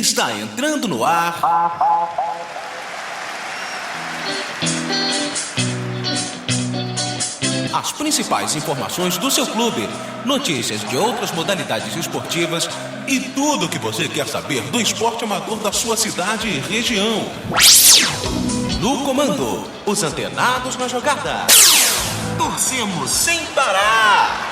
Está entrando no ar. As principais informações do seu clube, notícias de outras modalidades esportivas e tudo o que você quer saber do esporte amador da sua cidade e região. No comando, os antenados na jogada. Torcemos sem parar.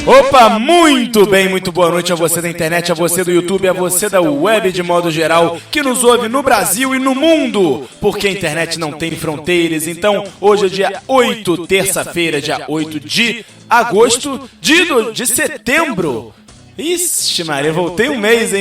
Opa, muito bem, muito boa noite a você da internet, a você do YouTube, a você da web de modo geral, que nos ouve no Brasil e no mundo, porque a internet não tem fronteiras. Então, hoje é dia 8, terça-feira, dia 8 de agosto de setembro. Ixi, Maria, voltei um mês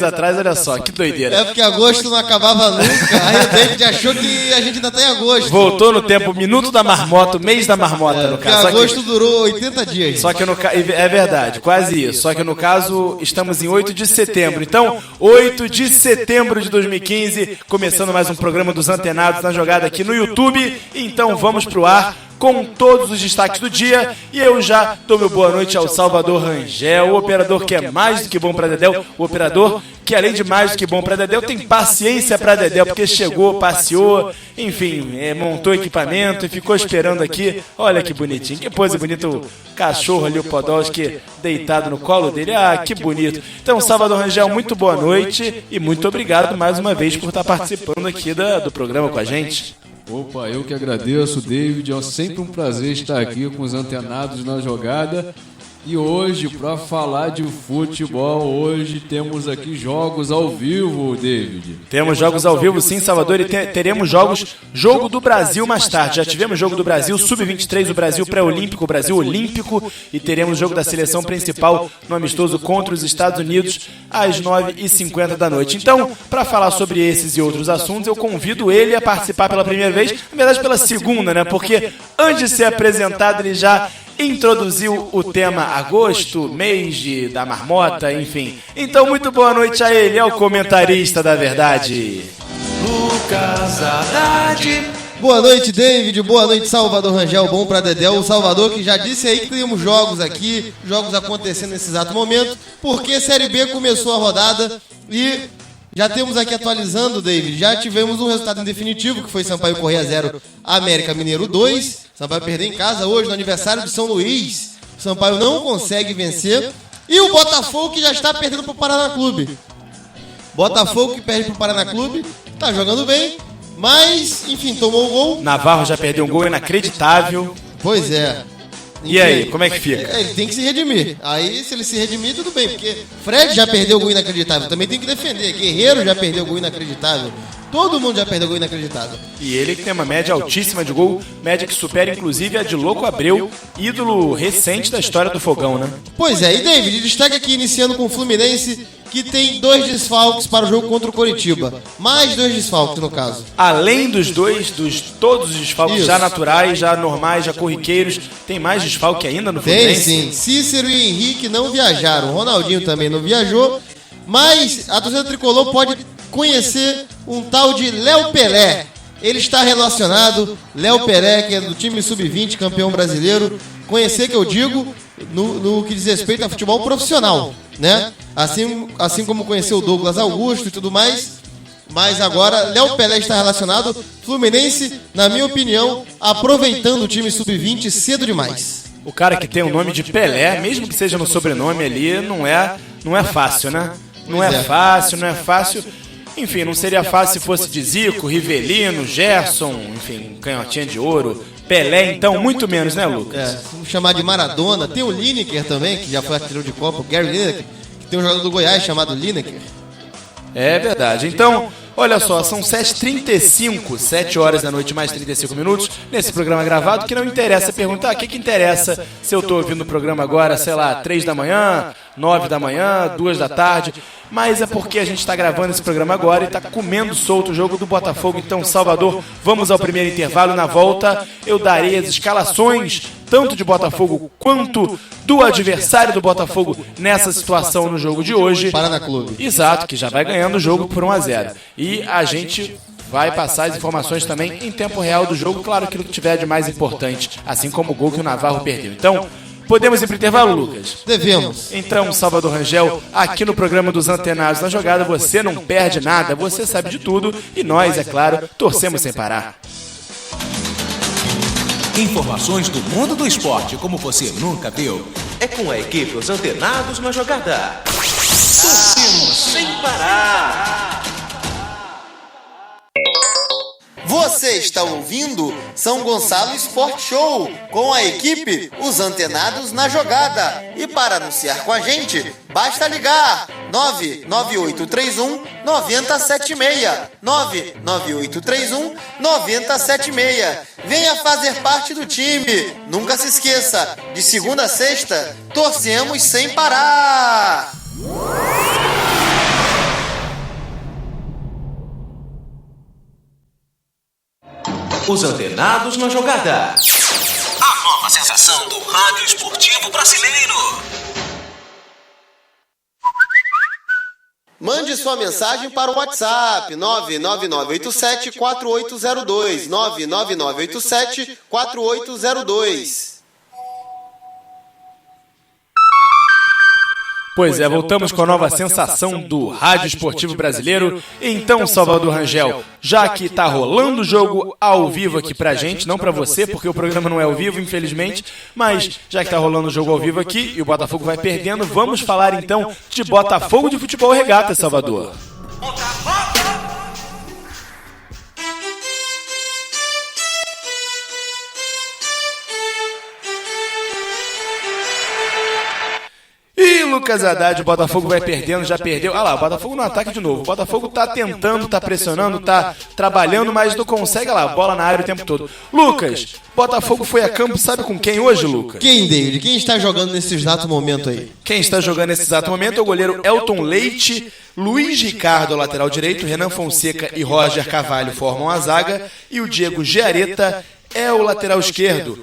atrás, olha só, que doideira. É porque agosto não acabava nunca, aí o David achou que a gente ainda tá em agosto. Voltou no tempo, minuto da marmota, mês da marmota, no caso. Porque agosto durou 80 dias. Só que é verdade, quase isso. Só que no caso, estamos em 8 de setembro. Então, 8 de setembro de 2015, começando mais um programa dos Antenados na jogada aqui no YouTube. Então, vamos pro ar com todos os destaques do dia, e eu já dou meu boa noite ao Salvador Rangel, o operador que é mais do que bom para Dedéu, o operador que além de mais do que bom para Dedéu, tem paciência para Dedéu, porque chegou, passeou, enfim, montou equipamento e ficou esperando aqui. Olha que bonitinho, que pose bonito o cachorro ali, o Podolski, deitado no colo dele, que bonito. Então, Salvador Rangel, muito boa noite e muito obrigado mais uma vez por estar participando aqui do programa com a gente. Opa, eu que agradeço, David. É sempre um prazer estar aqui com os Antenados na jogada. E hoje, para falar de futebol, hoje temos aqui jogos ao vivo, David. Temos jogos ao vivo, sim, Salvador, e teremos jogo do Brasil mais tarde. Já tivemos jogo do Brasil, Sub-23, o Brasil pré-olímpico, o Brasil olímpico, e teremos jogo da seleção principal no amistoso contra os Estados Unidos às 9h50 da noite. Então, para falar sobre esses e outros assuntos, eu convido ele a participar pela primeira vez, na verdade pela segunda, né? Porque antes de ser apresentado, ele já introduziu o tema agosto, mês da marmota, enfim. Então, muito boa noite a ele, ao comentarista da verdade, Lucas Haddad. Boa noite, David. Boa noite, Salvador Rangel. Bom pra Dedéu. O Salvador que já disse aí que temos jogos aqui, jogos acontecendo nesse exato momento, porque a Série B começou a rodada e já temos aqui atualizando, David. Já tivemos um resultado em definitivo, que foi Sampaio Corrêa 0, América Mineiro 2. Sampaio perdeu em casa hoje, no aniversário de São Luís. O Sampaio não consegue vencer. E o Botafogo que já está perdendo para o Paraná Clube. Botafogo que perde para o Paraná Clube, tá jogando bem, mas, enfim, tomou o gol. Navarro já perdeu um gol inacreditável. Pois é. E aí, como é que fica? Ele tem que se redimir. Aí, se ele se redimir, tudo bem, porque Fred já perdeu gol inacreditável, também tem que defender. Guerreiro já perdeu gol inacreditável. Todo mundo já perdeu gol inacreditável. E ele que tem uma média altíssima de gol, média que supera inclusive a de Louco Abreu, ídolo recente da história do Fogão, né? Pois é, e David, destaque aqui iniciando com o Fluminense, que tem 2 desfalques para o jogo contra o Coritiba. Mais 2 desfalques, no caso. Além dos todos os desfalques já naturais, já normais, já corriqueiros, tem mais desfalque ainda no Fluminense? Tem sim, Cícero e Henrique não viajaram, Ronaldinho também não viajou, mas a torcida tricolor pode conhecer um tal de Léo Pelé. Ele está relacionado, Léo Pelé, que é do time Sub-20, campeão brasileiro. Conhecer, que eu digo, no que diz respeito a futebol profissional, né? Assim como conheceu o Douglas Augusto e tudo mais. Mas agora, Léo Pelé está relacionado. Fluminense, na minha opinião, aproveitando o time Sub-20 cedo demais. O cara que tem o nome de Pelé, mesmo que seja no sobrenome ali, não é fácil, né? Não é fácil. Enfim, não seria fácil se fosse de Zico, Rivelino, Gerson, enfim, Canhotinha de Ouro, Pelé, então, muito menos, né, Lucas? Vamos chamar de Maradona. Tem o Lineker também, que já foi artilheiro de Copa, o Gary Lineker, que tem um jogador do Goiás chamado Lineker. É verdade. Então, Olha só, são 7h35, 7 horas da noite mais 35 minutos, nesse programa gravado, que não interessa perguntar, o que interessa se eu tô ouvindo o programa agora, sei lá, 3 da manhã, 9 da manhã, 2 da tarde, mas é porque a gente tá gravando esse programa agora e tá comendo solto o jogo do Botafogo. Então, Salvador, vamos ao primeiro intervalo. Na volta, eu darei as escalações, tanto de Botafogo quanto do adversário do Botafogo nessa situação no jogo de hoje. Paraná Clube. Exato, que já vai ganhando o jogo por 1-0. E a gente vai passar as informações também em tempo real do jogo, claro, aquilo que tiver de mais importante, assim como o gol que o Navarro perdeu. Então, podemos ir para o intervalo, Lucas? Devemos. Então, Salvador Rangel, aqui no programa dos Antenados na Jogada, você não perde nada, você sabe de tudo e nós, é claro, torcemos sem parar. Informações do mundo do esporte como você nunca viu. É com a equipe Os Antenados na Jogada. Torcemos sem parar. Você está ouvindo São Gonçalo Sport Show com a equipe Os Antenados na Jogada. E para anunciar com a gente, basta ligar 99831 9076. 99831 9076. Venha fazer parte do time. Nunca se esqueça, de segunda a sexta, torcemos sem parar. Os Antenados na Jogada. A nova sensação do rádio esportivo brasileiro. Mande sua mensagem para o WhatsApp 99987-4802. 99987-4802. Pois é, voltamos com a nova sensação do rádio esportivo brasileiro. Então, Salvador Rangel, já que tá rolando o jogo ao vivo aqui pra gente, não pra você, porque o programa não é ao vivo, infelizmente, mas já que tá rolando o jogo ao vivo aqui e o Botafogo vai perdendo, vamos falar então de Botafogo de Futebol Regata, Salvador. E Lucas Haddad, o Botafogo vai perdendo, já perdeu. Ah lá, o Botafogo no ataque de novo. O Botafogo tá tentando, tá pressionando, tá trabalhando, mas não consegue. Olha lá, bola na área o tempo todo. Lucas, Botafogo foi a campo, sabe com quem hoje, Lucas? Quem, David? Quem está jogando nesse exato momento aí? Quem está jogando nesse exato momento é o goleiro Elton Leite, Luiz Ricardo, lateral direito, Renan Fonseca e Roger Carvalho formam a zaga, e o Diego Giareta é o lateral esquerdo.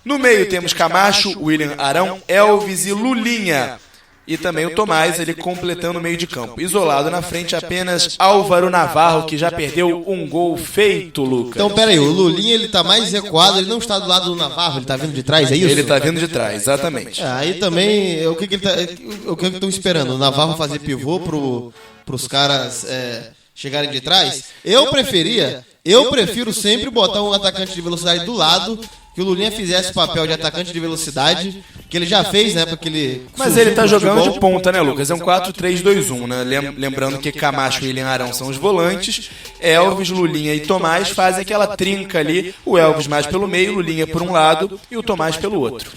No meio temos Camacho, William Arão, Elvis e Lulinha. E também o Tomás, ele completando o meio de campo. Isolado na frente apenas Álvaro Navarro, que já perdeu um gol feito, Lucas. Então, peraí, o Lulinha, ele tá mais recuado, ele não está do lado do Navarro, ele tá vindo de trás, é isso? Ele tá vindo de trás, exatamente. Aí também, o que estão esperando? O Navarro fazer pivô pros caras chegarem de trás? Eu prefiro sempre botar um atacante de velocidade do lado, que o Lulinha fizesse o papel de atacante de velocidade, que ele já fez, né? Porque ele. Mas ele tá jogando de ponta, né, Lucas? É um 4-3-2-1, né? Lembrando que Camacho e William Arão são os volantes, Elvis, Lulinha e Tomás fazem aquela trinca ali, o Elvis mais pelo meio, Lulinha por um lado e o Tomás pelo outro.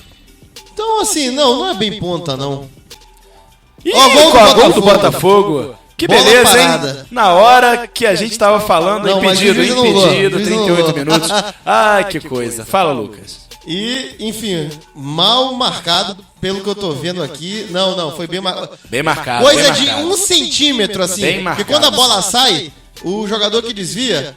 Então, assim, não é bem ponta, não. Ih, gol do Botafogo! Que beleza, hein? Na hora que a gente tava falando, impedido, 38 minutos. Ai, que coisa. Fala, Lucas. E, enfim, mal marcado, pelo que eu tô vendo aqui. Não, foi bem marcado. Bem marcado. Coisa bem de marcado. 1 centímetro, assim. Bem marcado. Porque quando a bola sai, o jogador que desvia...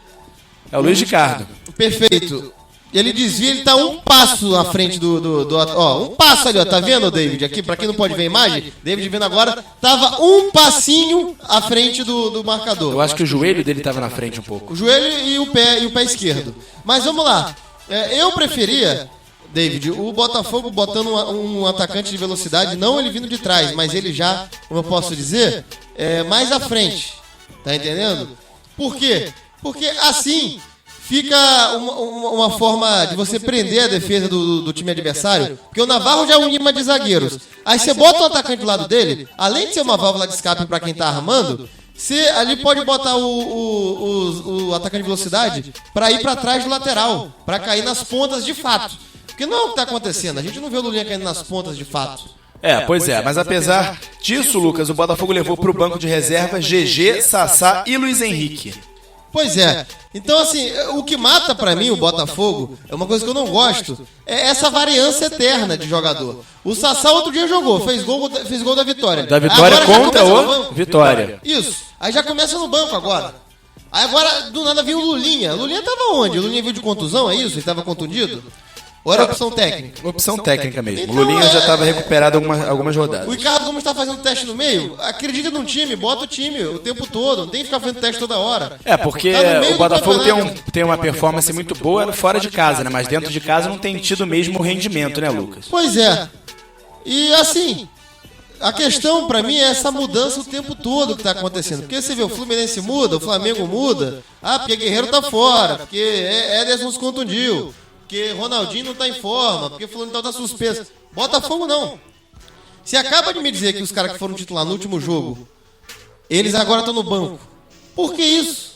É o Luiz Ricardo. Perfeito. Ele desvia, ele tá um passo à frente ó, um passo ali, ó, tá vendo, David? Aqui, pra quem não pode ver a imagem, David vendo agora, tava um passinho à frente do marcador. Eu acho que o joelho dele tava na frente um pouco. O joelho e o pé esquerdo. Mas vamos lá. Eu preferia, David, o Botafogo botando um atacante de velocidade, não ele vindo de trás, mas ele já, como eu posso dizer, mais à frente. Tá entendendo? Por quê? Porque assim fica uma forma de você prender a defesa do time adversário, porque o Navarro já é um imã de zagueiros. Aí você bota o atacante do lado dele, além de ser uma válvula de escape para quem tá armando, você ali pode botar o atacante de velocidade para ir para trás do lateral, para cair nas pontas de fato. Porque não é o que tá acontecendo, a gente não vê o Lulinha caindo nas pontas de fato. Pois é, mas apesar disso, Lucas, o Botafogo levou para o banco de reserva GG, Sassá e Luiz Henrique. Pois é. Então, assim, o que mata pra mim o Botafogo, é uma coisa que eu não gosto, é essa variância eterna de jogador. O Sassá outro dia jogou, fez gol da vitória. Da vitória agora contra o Vitória. Isso. Aí já começa no banco agora. Aí agora, do nada, viu o Lulinha. O Lulinha tava onde? O Lulinha veio de contusão, é isso? Ele tava contundido? Ou era opção técnica? Opção técnica mesmo. Então, o Lulinha já estava recuperado algumas rodadas. O Ricardo Gomes está fazendo teste no meio? Acredita num time, bota o time o tempo todo. Não tem que ficar fazendo teste toda hora. Porque o Botafogo tem uma performance muito boa fora de casa, né? Mas dentro de casa não tem tido o mesmo rendimento, né, Lucas? Pois é. E assim, a questão pra mim é essa mudança o tempo todo que tá acontecendo. Porque você vê, o Fluminense muda, o Flamengo muda. Porque Guerreiro tá fora, porque Ederson se contundiu, porque Ronaldinho não tá em forma, porque Fulano tá suspenso. Botafogo não. Você acaba de me dizer que os caras que foram titular no último jogo, eles agora estão no banco. Por que isso?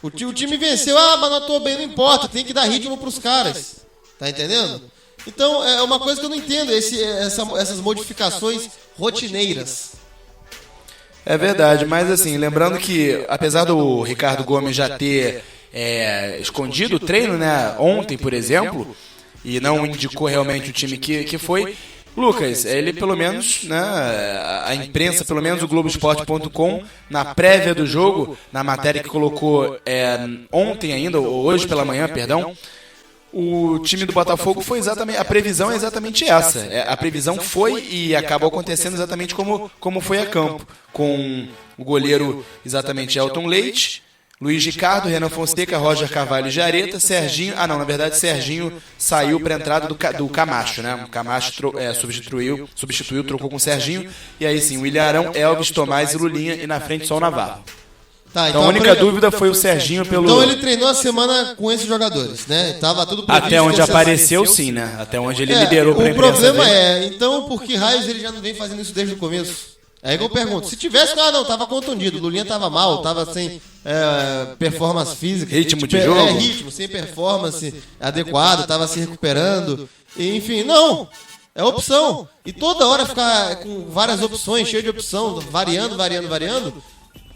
O time venceu, mas não atuou bem, não importa, tem que dar ritmo pros caras. Tá entendendo? Então é uma coisa que eu não entendo, essas modificações rotineiras. É verdade, mas assim, lembrando que apesar do Ricardo Gomes já ter escondido o treino, né, ontem, por exemplo, e não indicou realmente o time que foi, Lucas, ele pelo menos, né, a imprensa, pelo menos o Globoesporte.com, na prévia do jogo, na matéria que colocou ontem ainda, ou hoje pela manhã, perdão, o time do Botafogo foi exatamente, a previsão é exatamente essa. A previsão foi e acabou acontecendo exatamente como foi a campo, com o goleiro exatamente Elton Leite, Luiz Ricardo, Renan Fonseca, Roger Carvalho e Jareta, Serginho... na verdade Serginho saiu para a entrada do Camacho, né? O Camacho substituiu, trocou com o Serginho, e aí sim, William Arão, Elvis, Tomás e Lulinha, e na frente só o Navarro. Tá, então a única dúvida foi o Serginho pelo... Então ele treinou a semana com esses jogadores, né? Tava tudo previsto. Até onde apareceu, sim, né? Até onde ele liberou pra imprensa. O problema então por que raios ele já não vem fazendo isso desde o começo? Aí que eu pergunto, se tivesse, não, tava contundido, o Lulinha tava mal, tava sem performance física. Ritmo de jogo? Ritmo, sem performance adequado, tava se recuperando. Enfim, não, é opção. E toda hora ficar com várias opções, cheio de opção, variando,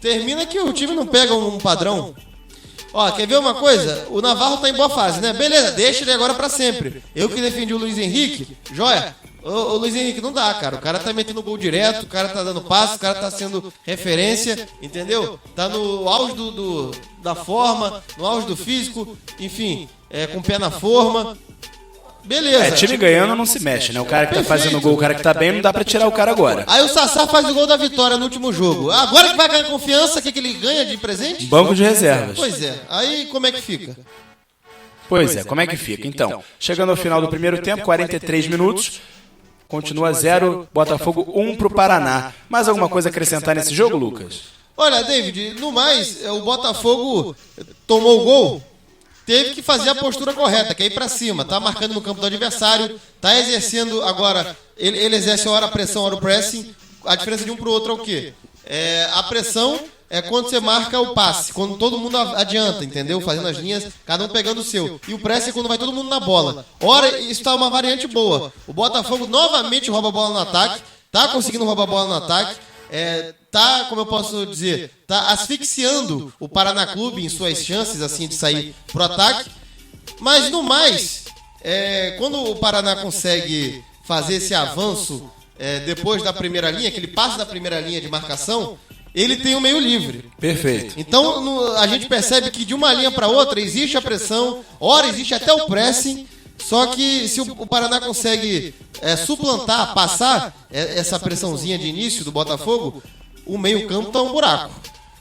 termina que o time não pega um padrão. Ó, quer ver uma coisa? O Navarro tá em boa fase, né? Beleza, deixa ele agora pra sempre. Eu que defendi o Luiz Henrique, joia. Ô Luiz Henrique, não dá, cara. O cara tá metendo gol direto, o cara tá dando passe, o cara tá sendo referência, entendeu? Tá no auge da forma, no auge do físico, enfim, com o pé na forma. Beleza. Time ganhando não se mexe, né? O cara que tá fazendo gol, o cara que tá bem, não dá pra tirar o cara agora. Aí o Sassá faz o gol da vitória no último jogo. Agora que vai ganhar confiança, o que ele ganha de presente? Banco de reservas. Pois é. Aí como é que fica? Pois é, como é que fica? Então, chegando ao final do primeiro tempo, 43 minutos, continua 0, Botafogo 1 pro Paraná. Mais alguma coisa a acrescentar nesse jogo, Lucas? Olha, David, no mais, o Botafogo tomou o gol, teve que fazer a postura correta, que é ir pra cima, tá marcando no campo do adversário, tá exercendo agora, ele exerce hora a pressão, hora o pressing, a diferença de um pro outro é o quê? A pressão é quando você marca o passe, quando todo mundo adianta, entendeu? Fazendo as linhas, cada um pegando o seu. E o pressing é quando vai todo mundo na bola. Ora, isso tá uma variante boa. O Botafogo novamente rouba a bola no ataque, tá conseguindo roubar a bola no ataque, tá, como eu posso dizer, tá asfixiando o Paraná Clube em suas chances assim de sair pro ataque. Mas no mais, quando o Paraná consegue fazer esse avanço depois da primeira linha, aquele passe da primeira linha de marcação, ele tem o meio livre. Perfeito. Então a gente percebe que de uma linha para outra existe a pressão, ora existe até o pressing. Só que se o Paraná consegue suplantar, passar essa pressãozinha de início do Botafogo, o meio-campo tá um buraco.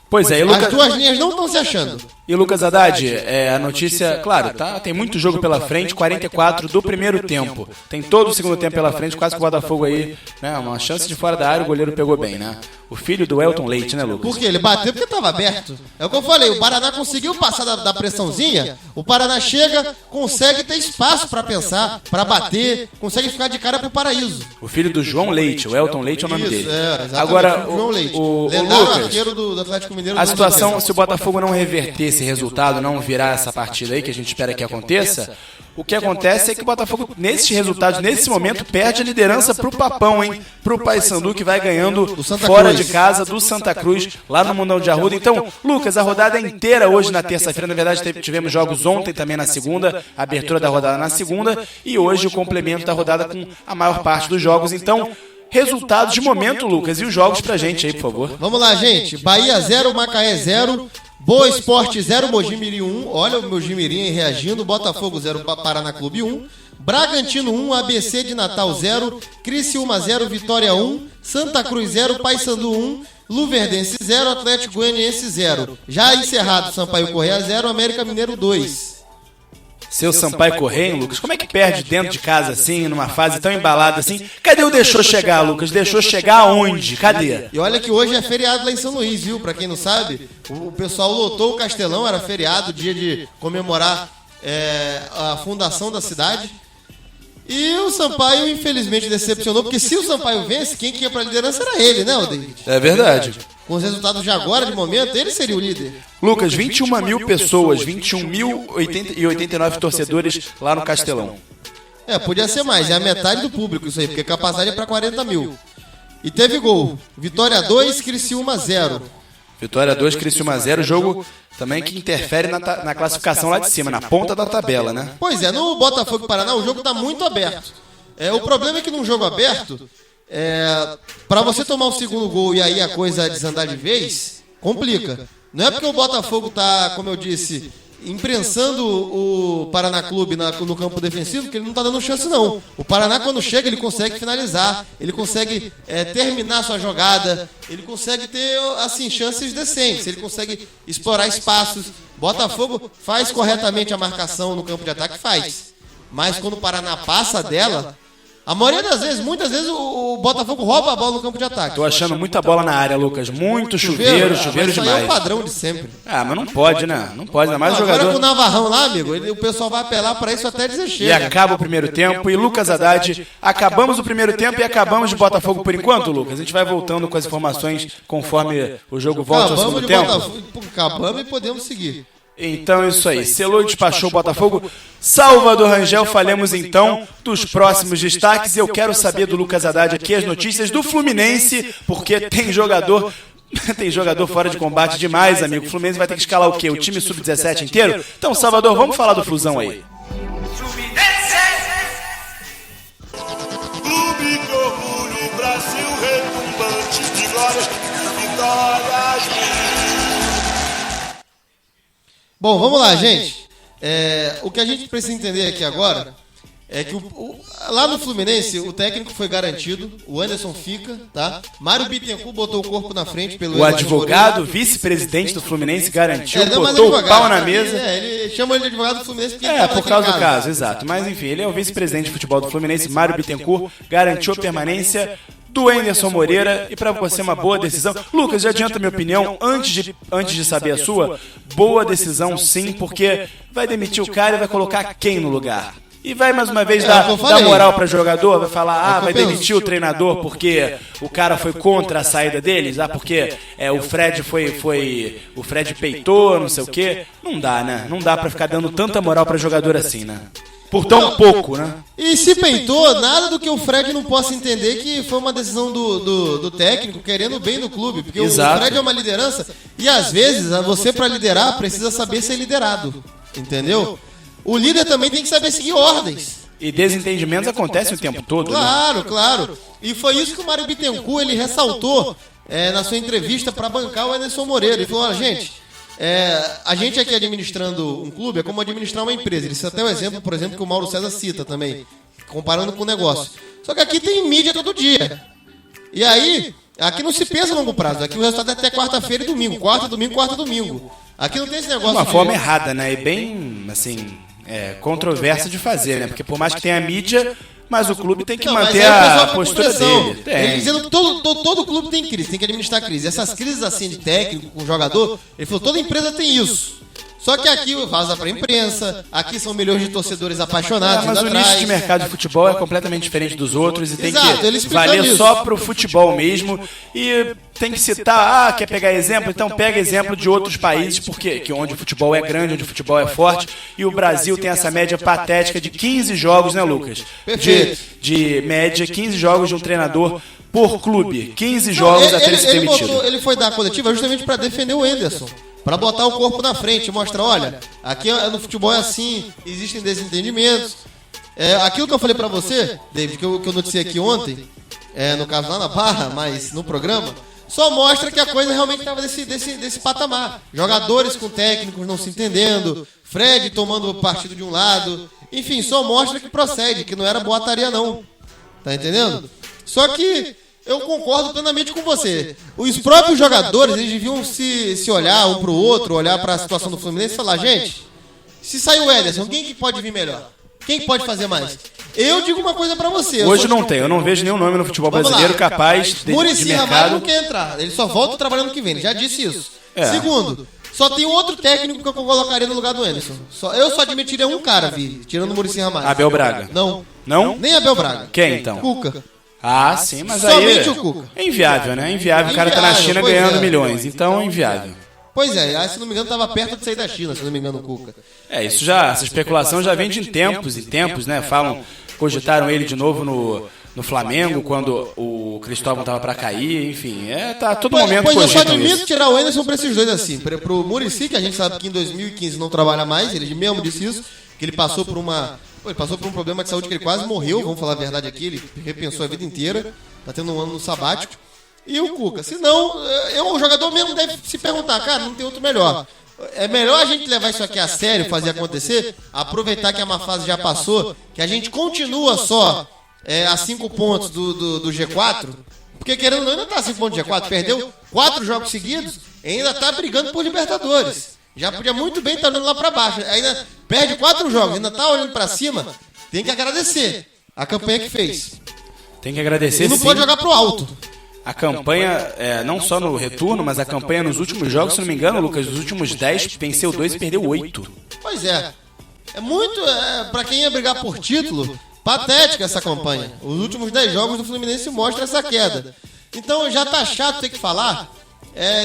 Pois é, As duas linhas não estão se achando. E Lucas Haddad, a notícia, claro, tá, tem muito jogo pela frente, 44 do primeiro tempo. Tem todo o segundo tempo pela frente, quase que o Botafogo aí, né, uma chance de fora da área, o goleiro pegou bem, né? O filho do Elton Leite, né, Lucas? Por quê? Ele bateu porque estava aberto. É o que eu falei, o Paraná conseguiu passar da pressãozinha, o Paraná chega, consegue ter espaço para pensar, para bater, consegue ficar de cara pro paraíso. O filho do João Leite, o Elton Leite é o nome dele. Exatamente. Agora, o João Leite. O Lucas, arqueiro do Atlético Mineiro. A situação, se o Botafogo não reverter esse resultado, não virar essa partida aí, que a gente espera que aconteça, o que acontece é que o Botafogo, nesses resultados, nesse momento, perde a liderança pro Papão, hein? Pro Paysandu, que vai ganhando fora de casa do Santa Cruz, lá no Mundão de Arruda. Então, Lucas, a rodada inteira hoje na terça-feira, na verdade tivemos jogos ontem também na segunda, a abertura da rodada na segunda, e hoje o complemento da rodada com a maior parte dos jogos. Então, resultados de momento, Lucas, e os jogos pra gente aí, por favor. Vamos lá, gente. Bahia 0, Macaé 0, Boa Esporte 0, Mojimirim 1. Olha o Mojimirim reagindo. Botafogo 0, Paraná Clube 1. Bragantino 1, ABC de Natal 0, Criciúma 0, Vitória 1, Santa Cruz 0, Paysandu 1, Luverdense 0, Atlético Goianiense 0. Já encerrado, Sampaio Corrêa 0, América Mineiro 2. Seu Sampaio Corrêa, Lucas, como é que perde dentro de casa assim, numa fase tão embalada assim? Cadê o deixou chegar, Lucas? Deixou chegar aonde? Cadê? E olha que hoje é feriado lá em São Luís, viu? Pra quem não sabe, o pessoal lotou o Castelão, era feriado, dia de comemorar a fundação da cidade. E o Sampaio, infelizmente, decepcionou, porque se o Sampaio vence, quem que ia pra liderança era ele, né, David? É verdade. Com os resultados de agora, de momento, ele seria o líder. Lucas, 21 mil pessoas, 21.089 torcedores lá no Castelão. Podia ser mais, é a metade do público isso aí, porque a capacidade é pra 40 mil. E teve gol, Vitória 2, Criciúma 0. Vitória 2, Criciúma 0, jogo também que interfere na classificação lá de cima, na ponta da tabela, né? Pois é, no Botafogo e Paraná o jogo tá muito aberto. O problema é que num jogo aberto, para você tomar o segundo gol e aí a coisa desandar de vez, complica. Não é porque o Botafogo tá, como eu disse, imprensando o Paraná Clube no campo defensivo que ele não tá dando chance, não. O Paraná, quando chega, ele consegue finalizar, ele consegue terminar sua jogada, ele consegue ter, assim, chances decentes, ele consegue explorar espaços. Botafogo faz corretamente a marcação no campo de ataque, faz. Mas quando o Paraná passa dela, a maioria das vezes, muitas vezes, o Botafogo rouba a bola no campo de ataque. Tô achando muita bola na área, Lucas. Muito chuveiro demais. Isso aí é o padrão de sempre. Mas não pode, né? Não pode, ainda mais o agora jogador. Com o Navarrão lá, amigo, o pessoal vai apelar pra isso até dizer chega. E acaba o primeiro tempo. E Lucas Haddad, acabamos o primeiro tempo e acabamos de Botafogo por enquanto, Lucas? A gente vai voltando com as informações conforme o jogo volta ao segundo tempo. Acabamos e podemos seguir. Então é isso aí, selou e despachou o Botafogo. Salvador Rangel, falemos então dos próximos destaques. E eu quero saber do Lucas Haddad aqui as notícias do Fluminense, porque tem jogador fora de combate demais, amigo. O Fluminense vai ter que escalar o quê? O time sub-17 inteiro? Então, Salvador, vamos falar do Flusão aí. Clube que orgulho, Brasil retumbante de glória, vitórias mil. Bom, vamos lá, gente. O que a gente precisa entender aqui agora é que lá no Fluminense o técnico foi garantido, o Anderson fica, tá? Mário Bittencourt botou o corpo na frente pelo... O advogado, vice-presidente do Fluminense, garantiu, botou o pau na mesa. Ele chama ele de advogado do Fluminense porque por causa do caso, exato. Mas enfim, ele é o vice-presidente de futebol do Fluminense, Mário Bittencourt, garantiu a permanência do Anderson Moreira, e para você uma boa decisão. Lucas, já adianta minha opinião, antes de saber a sua, boa decisão sim, porque vai demitir o cara e vai colocar quem no lugar? E vai mais uma vez dar moral para jogador, vai falar, vai demitir o treinador porque o cara foi contra a saída deles, porque o Fred o Fred peitou, não sei o quê. Não dá, né? Não dá para ficar dando tanta moral para jogador assim, né? Por tão pouco, né? E se peitou, nada do que o Fred não possa entender que foi uma decisão do técnico querendo o bem do clube. Porque exato. O Fred é uma liderança e às vezes você para liderar precisa saber ser liderado. Entendeu? O líder também tem que saber seguir ordens. E desentendimentos acontecem o tempo todo, claro, né? Claro. E foi isso que o Mário Bittencourt ele ressaltou na sua entrevista para bancar o Anderson Moreira. Ele falou, olha, gente... a gente aqui administrando um clube é como administrar uma empresa. Ele cita até o exemplo, por exemplo, que o Mauro César cita também, comparando com o negócio. Só que aqui tem mídia todo dia. E aí, aqui não se pensa a longo prazo. Aqui o resultado é até quarta-feira e domingo. Quarta, domingo. Aqui não tem esse negócio. Uma forma errada, né? E bem, assim, controversa de fazer, né? Porque por mais que tenha mídia... Mas o clube tem que manter a postura dele. Ele dizendo que todo clube tem crise, tem que administrar crise. Essas crises assim de técnico com jogador, ele falou, toda empresa tem isso. Só que aqui vaza pra imprensa, aqui são milhões de torcedores apaixonados. Mas o atrás. nicho de mercado de futebol é completamente diferente dos outros e tem Exato, ele que explicando valer isso. só pro futebol mesmo. E tem que citar, quer pegar exemplo? Então pega exemplo de outros países, porque que onde o futebol é grande, onde o futebol é forte, e o Brasil tem essa média patética de 15 jogos, né, Lucas? De média, 15 jogos de um treinador por clube. 15 jogos até ele ser demitido. Ele foi dar a coletiva justamente pra defender o Anderson. Pra botar o corpo na frente, mostrar, olha, aqui no futebol é assim, existem desentendimentos. Aquilo que eu falei pra você, David, que eu noticiei aqui ontem, no caso lá na Barra, mas no programa, só mostra que a coisa realmente estava desse patamar. Jogadores com técnicos não se entendendo, Fred tomando partido de um lado, enfim, só mostra que procede, que não era boataria não. Tá entendendo? Só que eu concordo plenamente com você. Os próprios jogadores, eles deviam se olhar um pro outro, olhar pra situação do Fluminense e falar, gente, se sair o Ederson, quem que pode vir melhor? Quem que pode fazer mais? Eu digo uma coisa pra você. Hoje não tem, eu não vejo nenhum nome no futebol brasileiro capaz de Muricy Ramalho mercado. não quer entrar, ele só volta trabalhando que vem, ele já disse isso. Segundo, só tem outro técnico que eu colocaria no lugar do Anderson. Eu só admitiria um cara, tirando o Muricy Ramalho. Abel Braga. Não. Não? Nem Abel Braga. Quem então? Cuca. Ah, sim, mas Somente aí o Cuca. é inviável, né? É inviável, o cara tá na Inviável, China pois ganhando é. milhões, então é inviável. Pois é, se não me engano tava perto de sair da China, se não me engano o Cuca. Isso já, essa especulação já vem de tempos e tempos, né? Cogitaram ele de novo no Flamengo, quando o Cristóvão tava pra cair, enfim, tá a todo momento Pois eu só cogitam admito isso. tirar o Anderson pra esses dois assim. Pro Muricy, que a gente sabe que em 2015 não trabalha mais, ele mesmo disse isso, que ele passou por um problema de saúde que ele quase morreu, vamos falar a verdade aqui, ele repensou a vida inteira, tá tendo um ano no sabático. E o Cuca, senão, o jogador mesmo deve se perguntar, cara, não tem outro melhor. É melhor a gente levar isso aqui a sério, fazer acontecer, aproveitar que a má fase já passou, que a gente continua só a 5 pontos do G4, porque querendo ou não, ainda tá a 5 pontos do G4, perdeu 4 jogos seguidos, ainda tá brigando por Libertadores. Já podia muito bem estar olhando lá pra baixo, ainda perde 4 jogos, ainda tá olhando pra cima, tem que agradecer a campanha que fez. Tem que agradecer, E não sim. pode jogar pro alto. A campanha, não só no retorno, mas a campanha nos últimos jogos, se não me engano, Lucas, dos últimos 10, venceu 2 e perdeu 8. Pois é. É muito, pra quem ia brigar por título, patética essa campanha. Os últimos 10 jogos do Fluminense mostram essa queda. Então já tá chato ter que falar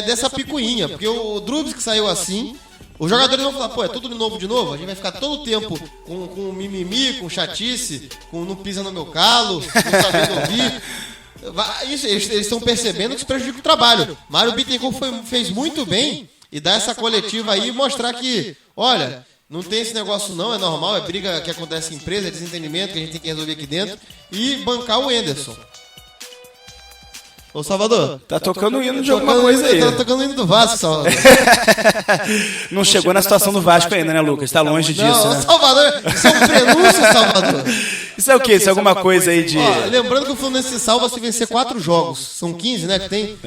dessa picuinha, porque o Drubs que saiu assim, os jogadores vão falar, é tudo de novo, a gente vai ficar todo o tempo com mimimi, com chatice, com não pisa no meu calo, não sabendo ouvir. Isso, eles estão percebendo que isso prejudica o trabalho. Mário Bittencourt fez muito bem e dar essa coletiva aí e mostrar que, olha, não tem esse negócio não, é normal, é briga que acontece em empresa, é desentendimento que a gente tem que resolver aqui dentro e bancar o Anderson. Ô Salvador, Tá tocando o hino de alguma coisa aí. tá tocando o hino do Vasco, Salvador. Não chegou na situação do Vasco ainda, né, Lucas? Tá longe disso, Não, né? Salvador, isso é um prenúncio, Salvador. Isso é o quê? Isso é alguma coisa aí de... Lembrando que o Fluminense se salva se vencer 4 jogos. São 15, né, que tem.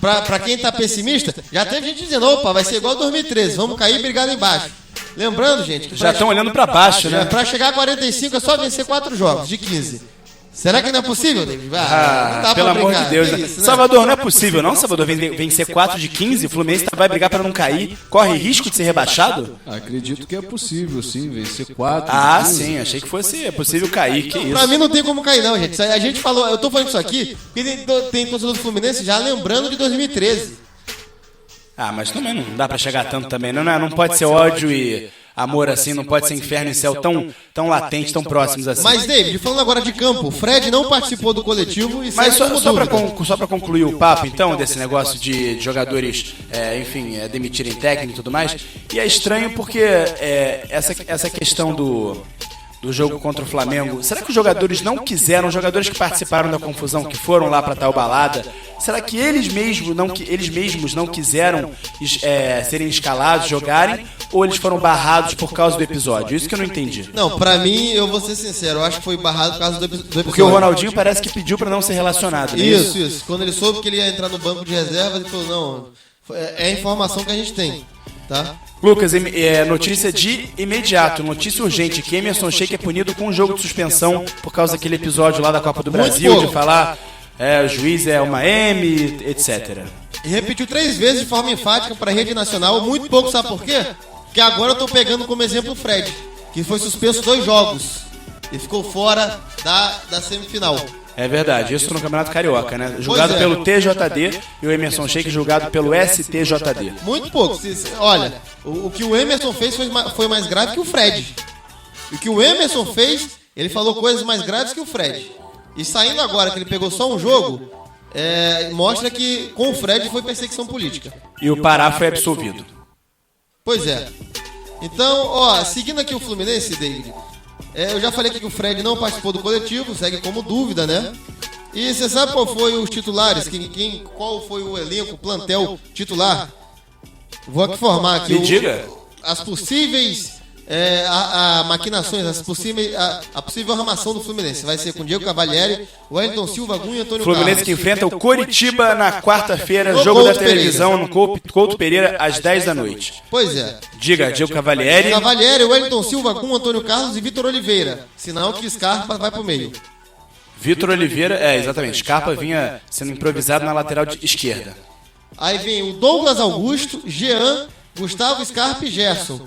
Pra quem tá pessimista, já teve gente dizendo, opa, vai ser igual 2013, vamos cair e brigar lá embaixo. Lembrando, gente, que Já estão olhando pra baixo, né? pra chegar a 45 é só vencer 4 jogos de 15. Será que não é possível, David? Não dá Pelo pra amor brincar. de Deus. Que Né? isso, né? Salvador, não é possível não, Salvador, vencer 4 de 15, o Fluminense vai brigar pra não cair, corre risco de ser rebaixado? Acredito que é possível, sim, vencer 4. Sim, achei que fosse possível cair, que Pra isso. mim não tem como cair não, gente. A gente falou, eu tô falando isso aqui, porque tem torcedor do Fluminense já lembrando de 2013. Mas também não dá pra chegar tanto também, não pode ser ódio e amor assim, não pode ser inferno e céu tão latentes, tão próximos assim. Mas, David, falando agora de campo, o Fred não participou do coletivo e Mas segue como só pra concluir o papo, então, desse negócio de jogadores, demitirem técnico e tudo mais, e é estranho porque essa questão do jogo contra o Flamengo, será que os jogadores não quiseram, os jogadores que participaram da confusão, que foram lá pra tal balada, será que eles mesmos não quiseram serem escalados, jogarem, ou eles foram barrados por causa do episódio? Isso que eu não entendi. Não, pra mim, eu vou ser sincero, eu acho que foi barrado por causa do episódio. Porque o Ronaldinho parece que pediu pra não ser relacionado, né? Isso. Quando ele soube que ele ia entrar no banco de reserva, ele falou, não, é a informação que a gente tem, tá? Lucas, notícia de imediato, notícia urgente, que Emerson Sheik é punido com um jogo de suspensão por causa daquele episódio lá da Copa do Brasil, de falar o juiz é uma M, etc. E repetiu 3 vezes de forma enfática para a rede nacional, muito pouco, sabe por quê? Porque agora eu tô pegando como exemplo o Fred, que foi suspenso 2 jogos e ficou fora da semifinal. É verdade, isso no Campeonato Carioca, né? Julgado pelo TJD e o Emerson Sheik julgado pelo STJD. Muito pouco. Olha, o que o Emerson fez foi mais grave que o Fred. E o que o Emerson fez, ele falou coisas mais graves que o Fred. E saindo agora, que ele pegou só um jogo, mostra que com o Fred foi perseguição política. E o Pará foi absolvido. Pois é. Então, ó, seguindo aqui o Fluminense, David, eu já falei aqui que o Fred não participou do coletivo, segue como dúvida, né? E você sabe qual foi os titulares? Qual foi o elenco, o plantel titular? Vou aqui formar aqui. Me diga. As possíveis maquinações, a possível armação do Fluminense. Vai ser com Diego Cavalieri, Wellington Silva, Gunha e Antônio Fluminense Carlos. que enfrenta o Coritiba na quarta-feira, No jogo da Couto televisão no Couto Pereira, às 10 da noite. Pois é. Diga, Diego Cavalieri. Cavalieri, Wellington Silva, Gunha, Antônio Carlos e Vitor Oliveira. Sinal que Scarpa vai pro meio. Vitor Oliveira, exatamente. Scarpa vinha sendo improvisado na lateral esquerda. Aí vem o Douglas Augusto, Jean, Gustavo Scarpa e Gerson.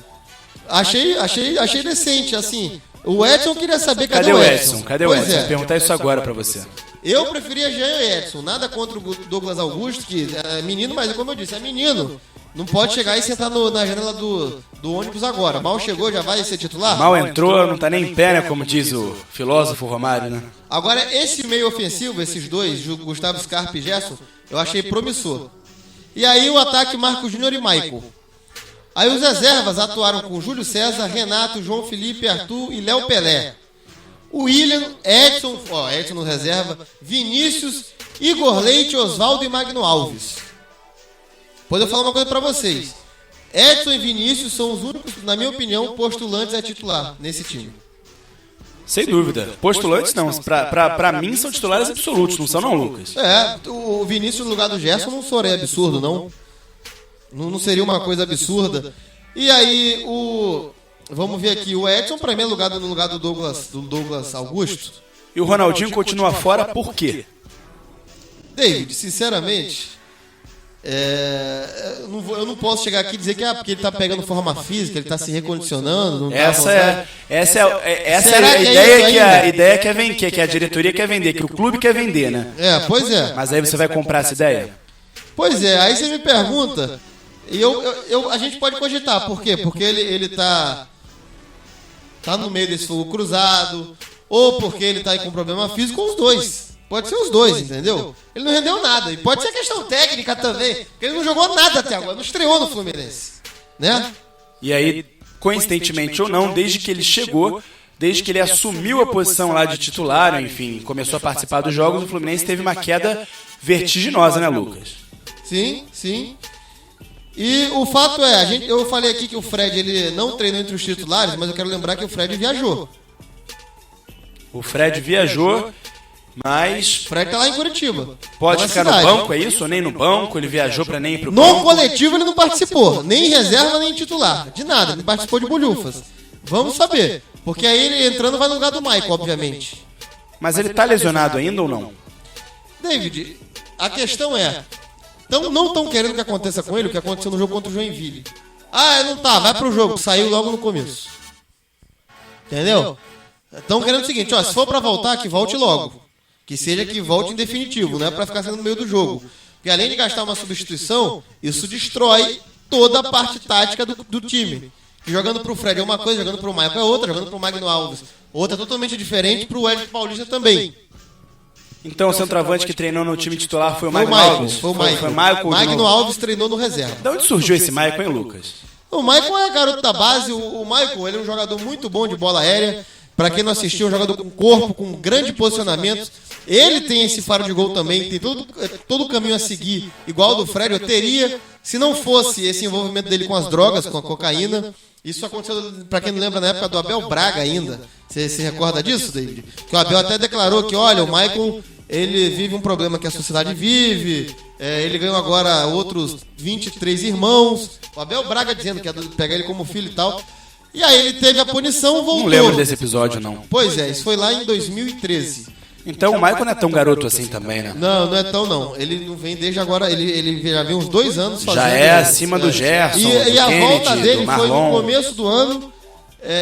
Achei decente, assim. O Edson queria saber cadê o Edson. Cadê o Edson? Vou perguntar isso agora pra você. Eu preferia Jean e Edson. Nada contra o Douglas Augusto, que é menino, mas como eu disse, é menino. Não pode chegar e sentar na janela do ônibus agora. Mal chegou, já vai ser titular? Mal entrou, não tá nem em pé, né? Como diz o filósofo Romário, né? Agora, esse meio ofensivo, esses dois, Gustavo Scarpa e Gerson, eu achei promissor. E aí o ataque Marcos Júnior e Maicon. Aí os reservas atuaram com Júlio César, Renato, João Felipe, Arthur e Léo Pelé. O William, Edson no reserva, Vinícius, Igor Leite, Oswaldo e Magno Alves. Pois eu vou falar uma coisa pra vocês. Edson e Vinícius são os únicos, na minha opinião, postulantes a titular nesse time. Sem dúvida. Postulantes não. Pra mim são titulares absolutos, não são não, Lucas? O Vinícius no lugar do Gerson não seria absurdo, não. Não seria uma coisa absurda. E aí, vamos ver aqui. O Edson, pra mim, é no lugar do Douglas Augusto. E o Ronaldinho continua fora por quê? David, sinceramente, eu não posso chegar aqui e dizer que porque ele tá pegando forma física, ele tá se recondicionando. Essa é a ideia que a diretoria quer vender, que o clube quer vender, né? Pois é. Mas aí você vai comprar essa ideia? Pois é, aí você me pergunta, e a gente pode cogitar, por quê? Porque ele tá no meio desse fogo cruzado, ou porque ele tá aí com problema físico, ou os dois. Pode ser os dois, entendeu? Ele não rendeu nada, e pode ser questão técnica também, porque ele não jogou nada até agora, não estreou no Fluminense, né? E aí, coincidentemente ou não, desde que ele chegou, desde que ele assumiu a posição lá de titular, enfim, começou a participar dos jogos, o Fluminense teve uma queda vertiginosa, né, Lucas? Sim, sim. E o fato é, eu falei aqui que o Fred ele não treinou entre os titulares, mas eu quero lembrar que o Fred viajou. O Fred viajou, mas... O Fred tá lá em Curitiba. Pode ficar no banco, é isso? Ou nem no banco? Ele viajou pra nem ir pro banco? No coletivo ele não participou, nem em reserva, nem em titular. De nada, ele participou de bolhufas. Vamos saber, porque aí ele entrando vai no lugar do Maicon, obviamente. Mas ele tá lesionado ainda ou não? David, a questão é... não estão querendo que aconteça com ele o que aconteceu no jogo contra o Joinville. Não tá, vai pro jogo, saiu logo no começo. Entendeu? Estão querendo o seguinte, se for pra voltar, que volte logo. Que seja que volte em definitivo, não é pra ficar sendo no meio do jogo. Porque além de gastar uma substituição, isso destrói toda a parte tática do time. Que jogando pro Fred é uma coisa, jogando pro Maicon é outra, jogando pro Magno Alves outra totalmente diferente, pro Wellington Paulista também. Então o centroavante que treinou no time titular foi o Magno Maicon, Alves? Foi o Maicon. Magno Alves treinou no reserva. De onde surgiu esse Maicon, hein, Lucas? O Maicon é garoto da base. O Maicon, ele é um jogador muito bom de bola aérea. Pra quem não assistiu, é um jogador com corpo, com grande posicionamento. Ele tem esse faro de gol também, tem todo o caminho a seguir, igual ao do Fred. Eu teria, se não fosse esse envolvimento dele com as drogas, com a cocaína. Isso aconteceu, pra quem não lembra, na época do Abel Braga ainda. Você se recorda disso, David? Que o Abel até declarou que, olha, o Maicon... ele vive um problema que a sociedade vive, ele ganhou agora outros 23 irmãos. O Abel Braga dizendo que ia pegar ele como filho e tal. E aí ele teve a punição, voltou. Não lembro desse episódio, não. Pois é, isso foi lá em 2013. Então o Michael não é tão garoto assim também, né? Não é tão não. Ele não vem desde agora, ele já vem uns 2 anos fazendo. Já é acima do Gerson, E a Kennedy, volta dele do foi no Marlon. começo do ano.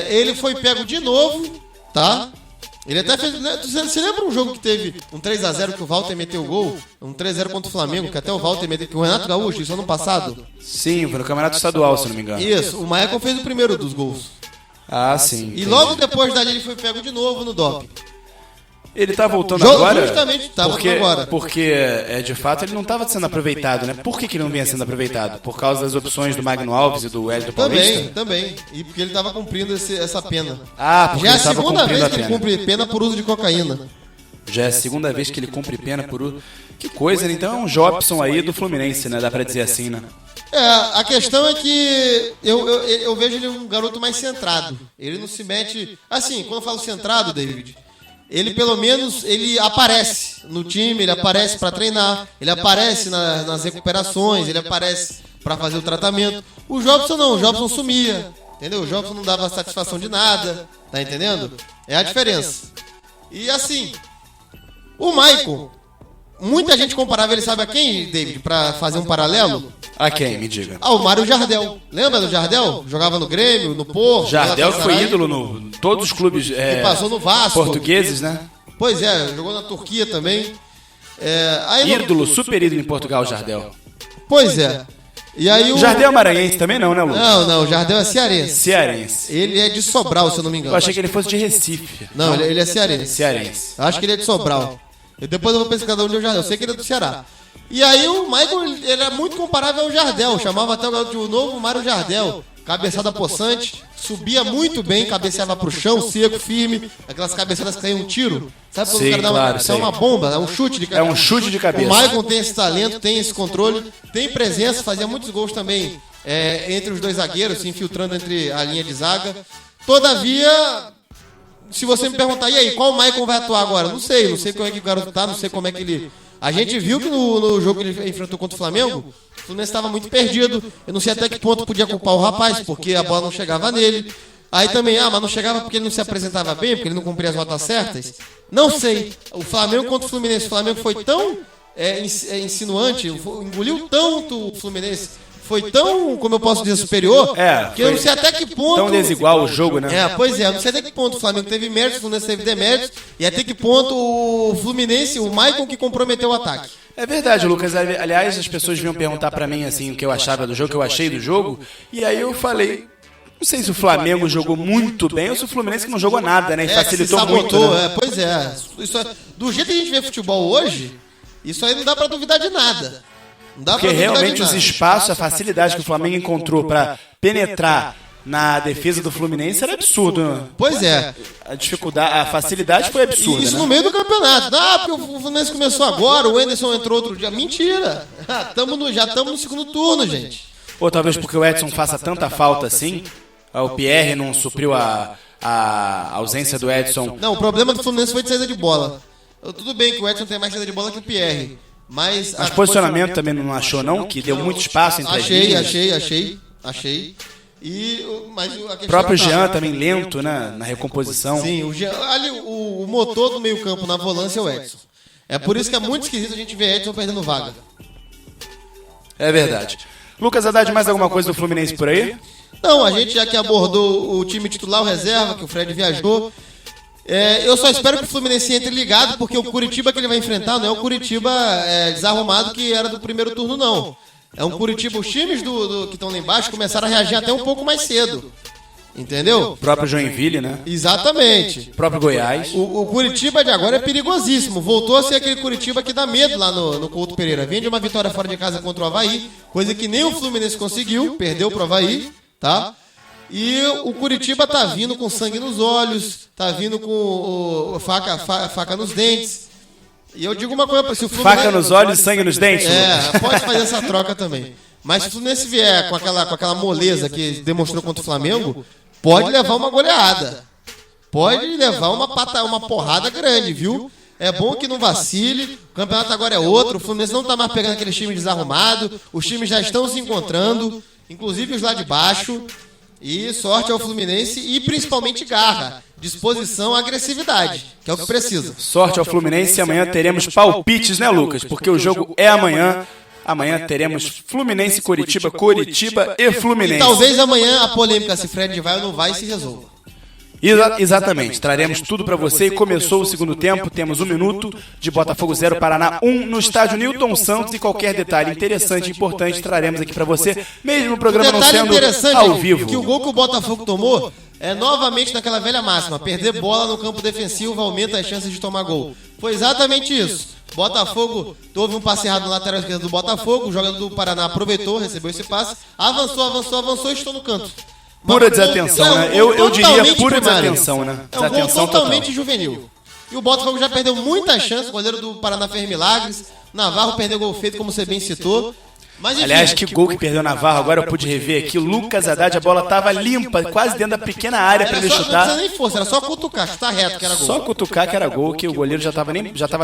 Ele foi pego de novo, tá? Ele até fez. Você lembra um jogo que teve um 3x0 que o Walter meteu o gol? Um 3x0 contra o Flamengo, que até o Walter meteu, que o Renato Gaúcho, isso ano passado? Sim, foi no Campeonato Estadual, se não me engano. Isso, o Michael fez o primeiro dos gols. Ah, sim. E entendi. logo depois dali ele foi pego de novo no doping. Ele tá voltando Jogo agora? justamente, tá voltando agora. Porque, de fato, ele não estava sendo aproveitado, né? Por que ele não vinha sendo aproveitado? Por causa das opções do Magno Alves e do Hélio Paulista? Também. E porque ele tava cumprindo essa pena. Ah, porque Já é ele a estava segunda cumprindo vez a que ele pena. cumpre pena por uso de cocaína. Já é a segunda vez que ele cumpre pena por uso. Que coisa, né? Então é um Jobson aí do Fluminense, né? Dá pra dizer assim, né? A questão é que eu vejo ele um garoto mais centrado. Ele não se mete... Assim, quando eu falo centrado, David, ele pelo menos ele aparece no time, ele aparece pra treinar, ele aparece nas recuperações, ele aparece pra fazer o tratamento. O Jobson não, o Jobson sumia, entendeu? O Jobson não dava satisfação de nada, tá entendendo? É a diferença. E assim, o Michael, muita gente comparava ele, sabe a quem, David, pra fazer um paralelo? A quem? Me diga. O Mário Jardel. Lembra do Jardel? Jogava no Grêmio, no Porto. Jardel no foi Galatasaray. ídolo no todos os clubes Que passou no Vasco. portugueses, né? Pois é, jogou na Turquia também. Aí Ídolo, super ídolo em Portugal, Jardel. Pois é. E aí o... Jardel é maranhense também não, né, Lu? Não, o Jardel é cearense. Cearense. Ele é de Sobral, se eu não me engano. Eu achei que ele fosse de Recife. Não, ele é cearense. Cearense. Acho que ele é de Sobral. Depois eu vou pesquisar de onde é o Jardel. Eu sei que ele é do Ceará. E aí o Michael, ele é muito comparável ao Jardel. Chamava até o garoto de novo Mário Jardel. Cabeçada possante, subia muito bem, cabeceava pro chão, seco, firme. Aquelas cabeçadas que caíam um tiro. Sabe quando Sim, o cara dá claro, isso é uma bomba, é um chute de É um chute de cabeça. O Michael tem esse talento, tem esse controle, tem presença, fazia muitos gols também entre os dois zagueiros, se infiltrando entre a linha de zaga. Todavia, se você me perguntar, e aí, qual o Michael vai atuar agora? Não sei como é que o garoto tá, não sei como é que ele... A gente viu que no jogo que ele enfrentou contra o Flamengo, o Fluminense estava muito perdido. Eu não sei até que ponto podia culpar o rapaz, porque a bola não chegava nele. Aí também, mas não chegava porque ele não se apresentava bem, porque ele não cumpria as rotas certas. Não sei. O Flamengo contra o Fluminense, o Flamengo foi tão insinuante, engoliu tanto o Fluminense, foi tão, como eu posso dizer, superior, que eu não sei até que ponto... Tão desigual o jogo, né? Pois é, eu não sei até que ponto o Flamengo teve méritos, o Fluminense teve deméritos, e até que ponto o Fluminense, o Michael, que comprometeu o ataque. É verdade, Lucas. Aliás, as pessoas vinham perguntar pra mim assim o que eu achava do jogo, o que eu achei do jogo, e aí eu falei... Não sei se o Flamengo jogou muito bem ou se o Fluminense que não jogou nada, né? E facilitou muito. Né? Pois é. Do jeito que a gente vê futebol hoje, isso aí não dá pra duvidar de nada. Não dá Porque pra duvidar realmente de os nada. espaços, a facilidade que o Flamengo encontrou pra penetrar na defesa do Fluminense era absurdo. Né? Pois é. A dificuldade, a facilidade foi absurda. Isso né? no meio do campeonato. Porque o Fluminense começou agora, o Anderson entrou outro dia. Mentira. Já estamos no segundo turno, gente. Ou talvez porque o Edson faça tanta falta assim. O Pierre não supriu a ausência do Edson. Não, o problema do Fluminense foi de saída de bola. Tudo bem que o Edson tem mais saída de bola que o Pierre. Mas posicionamento também não achou, não? Que deu muito espaço entre as linhas? Achei. Mas a O próprio Jean também lento, né? Na recomposição. Sim, o Jean, ali, o motor do meio campo na volância é o Edson. É por isso que é muito esquisito a gente ver Edson perdendo vaga. É verdade. Lucas Haddad, mais alguma coisa do Fluminense por aí? Não, a gente já que abordou o time titular, o reserva, que o Fred viajou. Eu só espero que o Fluminense entre ligado, porque o Curitiba que ele vai enfrentar não é o Curitiba desarrumado que era do primeiro turno, não. É um Curitiba, os times que estão lá embaixo começaram a reagir até um pouco mais cedo. Entendeu? O próprio Joinville, né? Exatamente. O próprio Goiás. O Curitiba de agora é perigosíssimo. Voltou a ser aquele Curitiba que dá medo lá no Couto Pereira. Vem de uma vitória fora de casa contra o Avaí, coisa que nem o Fluminense conseguiu, perdeu pro Avaí, tá? E o Curitiba tá vindo com sangue nos olhos, tá vindo com faca nos dentes. E eu digo uma coisa, se o Fluminense... Faca nos olhos e sangue nos dentes? Pode fazer essa troca também. Mas se o Fluminense vier com aquela moleza que demonstrou contra o Flamengo, pode levar uma goleada. Pode levar uma porrada grande, viu? É bom que não vacile. O campeonato agora é outro. O Fluminense não tá mais pegando aqueles times desarrumados. Os times já estão se encontrando, inclusive os lá de baixo. E sorte ao Fluminense e principalmente garra, disposição, agressividade, que é o que precisa. Sorte ao Fluminense e amanhã teremos palpites, né, Lucas? Porque o jogo é amanhã. Amanhã teremos Fluminense, Coritiba e Fluminense. E talvez amanhã a polêmica se Fred vai ou não vai se resolva. Exatamente, traremos tudo pra você e começou o segundo tempo, temos 1 minuto de Botafogo 0, Paraná 1 no estádio Newton Santos e qualquer detalhe interessante e importante traremos aqui pra você, mesmo o programa não sendo ao vivo. Que o gol que o Botafogo tomou é novamente naquela velha máxima, perder bola no campo defensivo aumenta as chances de tomar gol. Foi exatamente isso. Botafogo, houve um passe errado na lateral esquerda do Botafogo, o jogador do Paraná aproveitou, recebeu esse passe, avançou e estou no canto. Pura desatenção, né? Eu diria pura desatenção, né? É um gol totalmente juvenil. E o Botafogo já perdeu muitas chances, o goleiro do Paraná fez milagres, Navarro perdeu gol feito, como você bem citou. Mas, enfim, aliás, que gol que perdeu o Navarro, agora eu pude rever aqui, Lucas Haddad, a bola tava limpa, quase dentro da pequena área pra ele chutar. Não precisa nem força, era só cutucar, chutar reto que era gol. Só cutucar que era gol, que o goleiro já tava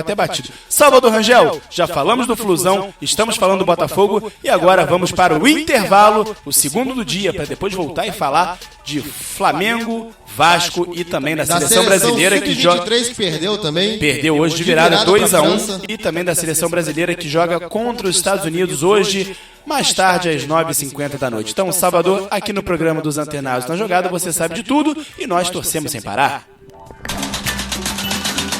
até batido. Salvador Rangel, já falamos do Flusão, estamos falando do Botafogo e agora vamos para o intervalo, o segundo do dia, para depois voltar e falar de Flamengo, Vasco e também da seleção brasileira que joga. Que perdeu também. Perdeu hoje de virada 2-1 e também da seleção brasileira que joga contra os Estados Unidos hoje, mais tarde às 9h50 da noite. Então, Salvador, aqui no programa dos Antenados na Jogada, você sabe de tudo e nós torcemos sem parar.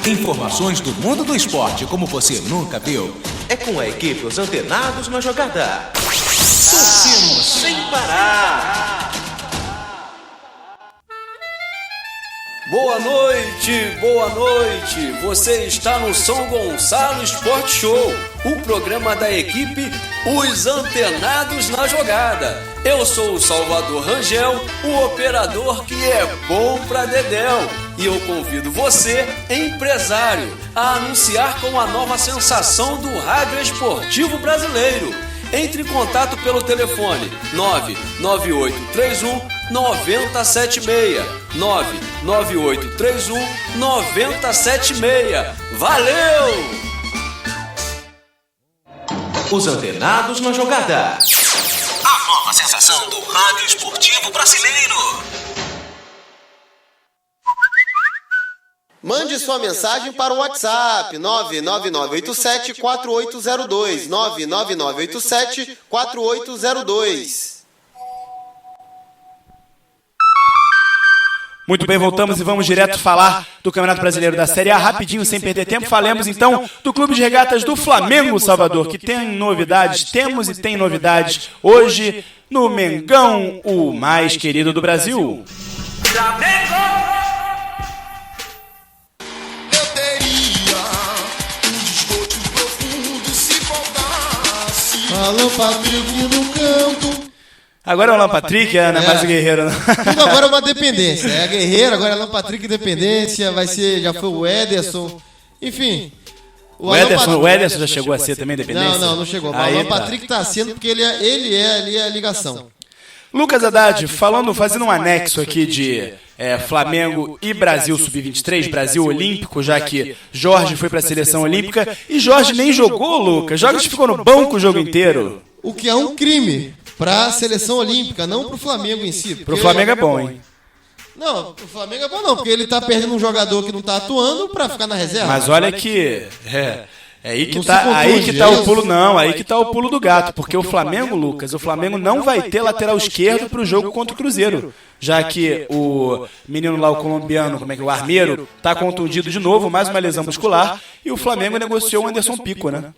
Informações do mundo do esporte como você nunca viu. É com a equipe Os Antenados na Jogada. Torcemos sem parar. Boa noite! Você está no São Gonçalo Sport Show, o programa da equipe Os Antenados na Jogada. Eu sou o Salvador Rangel, o operador que é bom pra dedéu. E eu convido você, empresário, a anunciar com a nova sensação do rádio esportivo brasileiro. Entre em contato pelo telefone 99831 9076 99831 9076. Valeu! Os Antenados na Jogada. A nova sensação do rádio esportivo brasileiro. Mande sua mensagem para o WhatsApp 99987-4802 99987-4802. Muito bem, voltamos e vamos direto falar do Campeonato Brasileiro da Série A. Rapidinho, sem perder tempo, falemos então do Clube de Regatas do Flamengo, Salvador, que tem novidades, temos e tem novidades hoje no Mengão, o mais querido do Brasil. Flamengo! Eu teria um desgosto profundo se faltasse. Alô, Patrick no canto. Agora é o Alan Patrick, não é mais o Guerreiro, não. Tudo agora é uma dependência. É a Guerreiro, agora é Alan Patrick dependência, vai ser, já foi o Ederson. Enfim. O Ederson já chegou a ser também dependência? Não chegou. O Alan Patrick tá sendo porque ele é ali a ligação. Lucas Haddad, fazendo um anexo aqui de Flamengo e Brasil Sub-23, Brasil Olímpico, já que Jorge foi para a seleção olímpica e Jorge nem jogou, Lucas. Jorge ficou no banco o jogo inteiro. O que é um crime para a seleção olímpica, não para o Flamengo em si. Pro Flamengo é bom, hein? Não, o Flamengo é bom não, porque ele tá perdendo um jogador que não tá atuando para ficar na reserva. Mas olha que... aí que tá o pulo, não, aí que tá o pulo do gato, porque o Flamengo, Lucas, o Flamengo não vai ter lateral esquerdo pro jogo contra o Cruzeiro, já que o menino lá, o colombiano, o Armeiro, tá contundido de novo, mais uma lesão muscular, e o Flamengo negociou o Anderson Pico, né?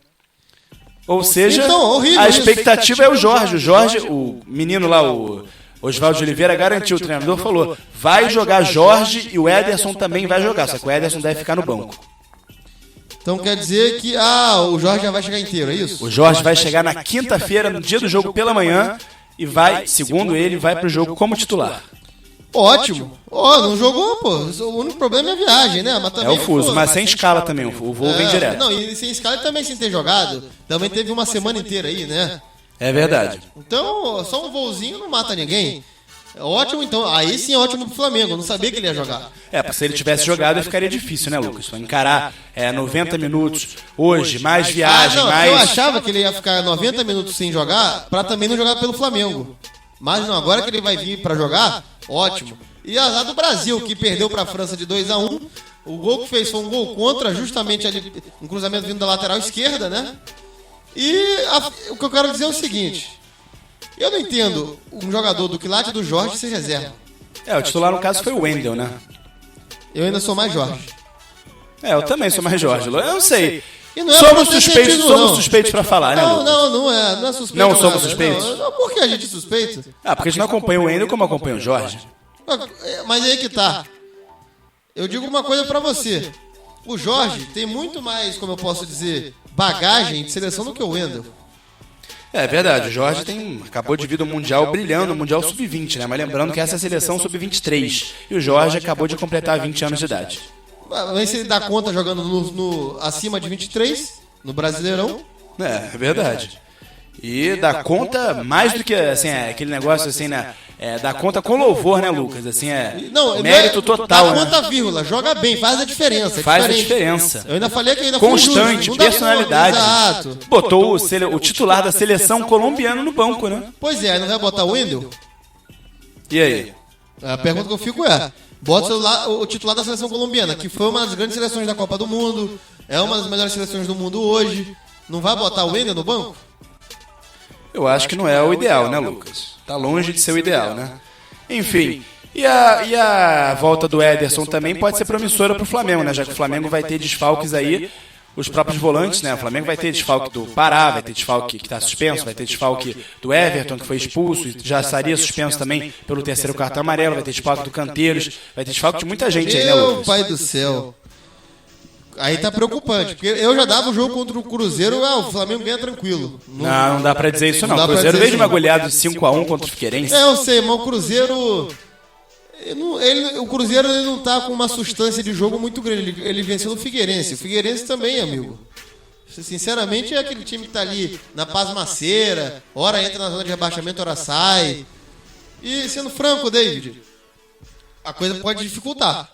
Ou seja, então, horrível, a expectativa é o Jorge. O Jorge, o menino lá, o Oswaldo de Oliveira, garantiu, o treinador falou, vai jogar Jorge e o Ederson também vai jogar, só que o Ederson deve ficar no banco. Então quer dizer que o Jorge já vai chegar inteiro, é isso? O Jorge vai chegar na quinta-feira, no dia do jogo pela manhã, e vai, segundo ele, vai pro jogo como titular. Ótimo. Não jogou, pô. O único problema é a viagem, né? Mas também, é o fuso, mas sem escala também, o voo vem direto. Não, e sem escala também sem ter jogado. Também teve uma semana inteira aí, né? É verdade. Então, só um voozinho não mata ninguém. Ótimo, então. Aí sim é ótimo pro Flamengo. Eu não sabia que ele ia jogar. Porque se ele tivesse jogado, ficaria difícil, né, Lucas? Encarar 90 minutos hoje, mais viagem, mais... Eu achava que ele ia ficar 90 minutos sem jogar, pra também não jogar pelo Flamengo. Mas não, agora que ele vai vir pra jogar, ótimo. E azar do Brasil, que perdeu pra França de 2-1. O gol que fez foi um gol contra, justamente ali, um cruzamento vindo da lateral esquerda, né? E o que eu quero dizer é o seguinte. Eu não entendo um jogador do quilate do Jorge ser reserva. O titular no caso foi o Wendel, né? Eu ainda sou mais Jorge. Eu também sou mais Jorge. Eu não sei. E não é Somos protecionismo, não. suspeitos pra falar, né, Lucas? Não é suspeito. Não somos nada. suspeitos? Não, por que a gente é suspeita? Porque a gente não acompanha o Wendel como acompanha o Jorge. Mas aí que tá. Eu digo uma coisa pra você. O Jorge tem muito mais, como eu posso dizer, bagagem de seleção do que o Wendel. É verdade, o Jorge acabou de vir do Mundial brilhando, no Mundial Sub-20, né? Mas lembrando que essa é a seleção Sub-23. E o Jorge acabou de completar 20 anos de idade. Mas se ele dá conta jogando no acima de 23, no Brasileirão. É verdade. E dá conta mais do que, assim, aquele negócio, assim, né? Dá conta com louvor, né, Lucas? Assim, mérito total, dá né? conta, vírgula, joga bem, faz a diferença. Faz a diferença. Eu ainda falei que ainda Constante, foi personalidade. Exato. Botou o titular da seleção colombiana no banco, né? Pois é, não vai botar o Wendel? E aí? A pergunta que eu fico é: bota o titular da seleção colombiana, que foi uma das grandes seleções da Copa do Mundo, é uma das melhores seleções do mundo hoje. Não vai botar o Wendel no banco? Eu acho que não é o ideal, né, Lucas? Tá longe de ser o ideal, né? Enfim, e a volta do Ederson também pode ser promissora pro Flamengo, né? Já que o Flamengo vai ter desfalques aí, os próprios volantes, né? O Flamengo vai ter desfalque do Pará, vai ter desfalque que tá suspenso, vai ter desfalque do Everton, que foi expulso, e já estaria suspenso também pelo terceiro cartão amarelo, vai ter desfalque do Canteiros, vai ter desfalque de muita gente aí, né, Meu Lucas? pai do céu. Aí tá preocupante, porque eu já dava o jogo contra o Cruzeiro, o Flamengo ganha tranquilo. Não dá pra dizer isso não. Não dá O pra Cruzeiro dizer veio de uma isso, não. goleada de 5-1 contra o Figueirense. Eu sei, mas o Cruzeiro... o Cruzeiro ele não tá com uma substância de jogo muito grande. Ele venceu o Figueirense. O Figueirense também, amigo. Sinceramente, é aquele time que tá ali na pasmaceira, hora entra na zona de rebaixamento, hora sai. E sendo franco, David, a coisa pode dificultar.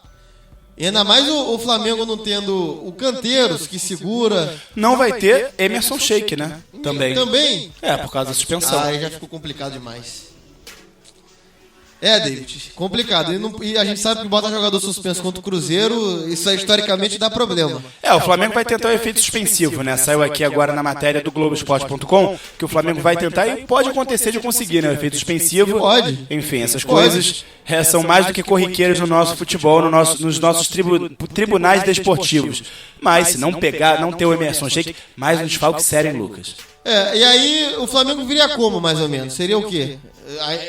E ainda mais o Flamengo não tendo o Canteiros, que segura. Não vai ter Emerson Sheik, né? Também. Também? Por causa da suspensão. Aí já ficou complicado demais. David, complicado. E a gente sabe que bota jogador suspenso contra o Cruzeiro, isso aí historicamente dá problema. O Flamengo vai tentar o efeito suspensivo, né? Saiu aqui agora na matéria do Globoesporte.com que o Flamengo vai tentar e pode acontecer de conseguir, né? O efeito suspensivo. Pode. Enfim, essas coisas são mais do que corriqueiras no nosso futebol, nos nossos tribunais desportivos. Mas se não pegar, não ter o Emerson Sheik, mais um desfalque sério, hein, Lucas? E aí o Flamengo viria como, mais ou menos? Seria o quê?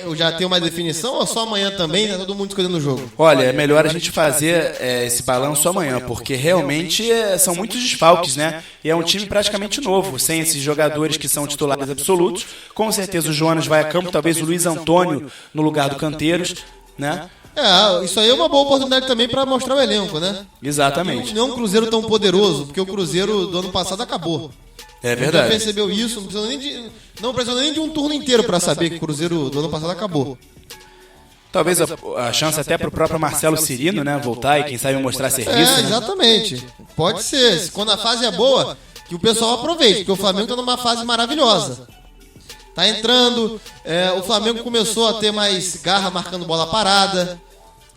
Eu já tenho uma definição ou só amanhã também, né? Todo mundo escolhendo o jogo? Olha, é melhor a gente fazer esse balanço amanhã, porque realmente são muitos desfalques, né? E é um time praticamente novo, sem esses jogadores que são titulares absolutos. Com certeza o Jonas vai a campo, talvez o Luiz Antônio no lugar do Canteiros, né? Isso aí é uma boa oportunidade também para mostrar o elenco, né? Exatamente. Não é um Cruzeiro tão poderoso, porque o Cruzeiro do ano passado acabou. É verdade. Já percebeu isso, não precisou nem de um turno inteiro para saber que o Cruzeiro do ano passado acabou. Talvez a chance até para o próprio Marcelo Cirino, né, voltar e quem sabe mostrar serviço. Exatamente. Pode ser. Quando a fase é boa, que o pessoal aproveite, porque o Flamengo está numa fase maravilhosa. Tá entrando, o Flamengo começou a ter mais garra marcando bola parada.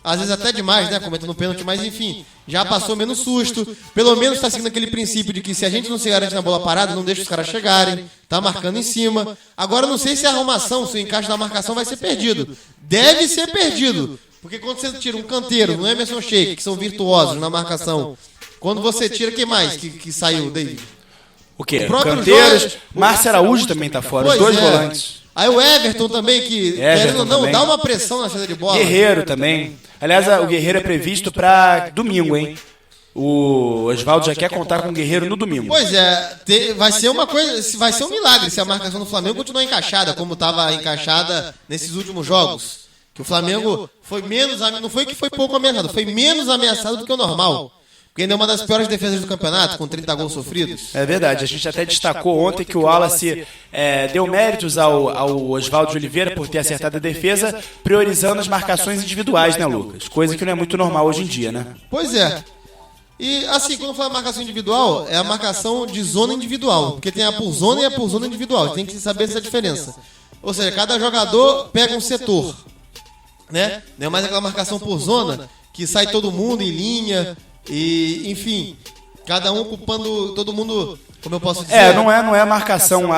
Às vezes até demais, né? Cometendo pênalti, mas enfim, já passou menos susto. Pelo menos tá seguindo aquele princípio de que se a gente não se garante na bola parada, não deixa os caras chegarem. Tá marcando em cima. Agora não sei se a arrumação, se o encaixe da marcação vai ser perdido. Deve ser perdido. Porque quando você tira um Canteiro, no Emerson Sheik, que são virtuosos na marcação, quando você tira, quem mais que saiu, David? O quê? O próprio Canteiros, Jorge... Márcio Araújo também tá fora, os dois volantes. Aí o Everton também, que querendo ou não, também. dá uma pressão na saída de bola. Guerreiro também. Aliás, o Guerreiro é previsto pra domingo, hein? O Oswaldo já quer contar com o Guerreiro no domingo. Pois é, vai ser uma coisa, vai ser um milagre se a marcação do Flamengo continuar encaixada, como estava encaixada nesses últimos jogos. Que o Flamengo foi menos, não foi que foi pouco ameaçado, foi menos ameaçado do que o normal. Porque ainda é uma das piores defesas do campeonato, com 30 gols sofridos. É verdade, a gente até destacou ontem que o Wallace deu méritos ao Oswaldo de Oliveira por ter acertado a defesa, priorizando as marcações individuais, né, Lucas? Coisa que não é muito normal hoje em dia, né? Pois é. E assim, quando fala marcação individual, é a marcação de zona individual. Porque tem a por zona e a por zona individual. Tem que saber essa diferença. Ou seja, cada jogador pega um setor, né? Não é mais aquela marcação por zona, que sai todo mundo em linha, e enfim, cada um ocupando, todo mundo, como eu posso dizer... Não é marcação,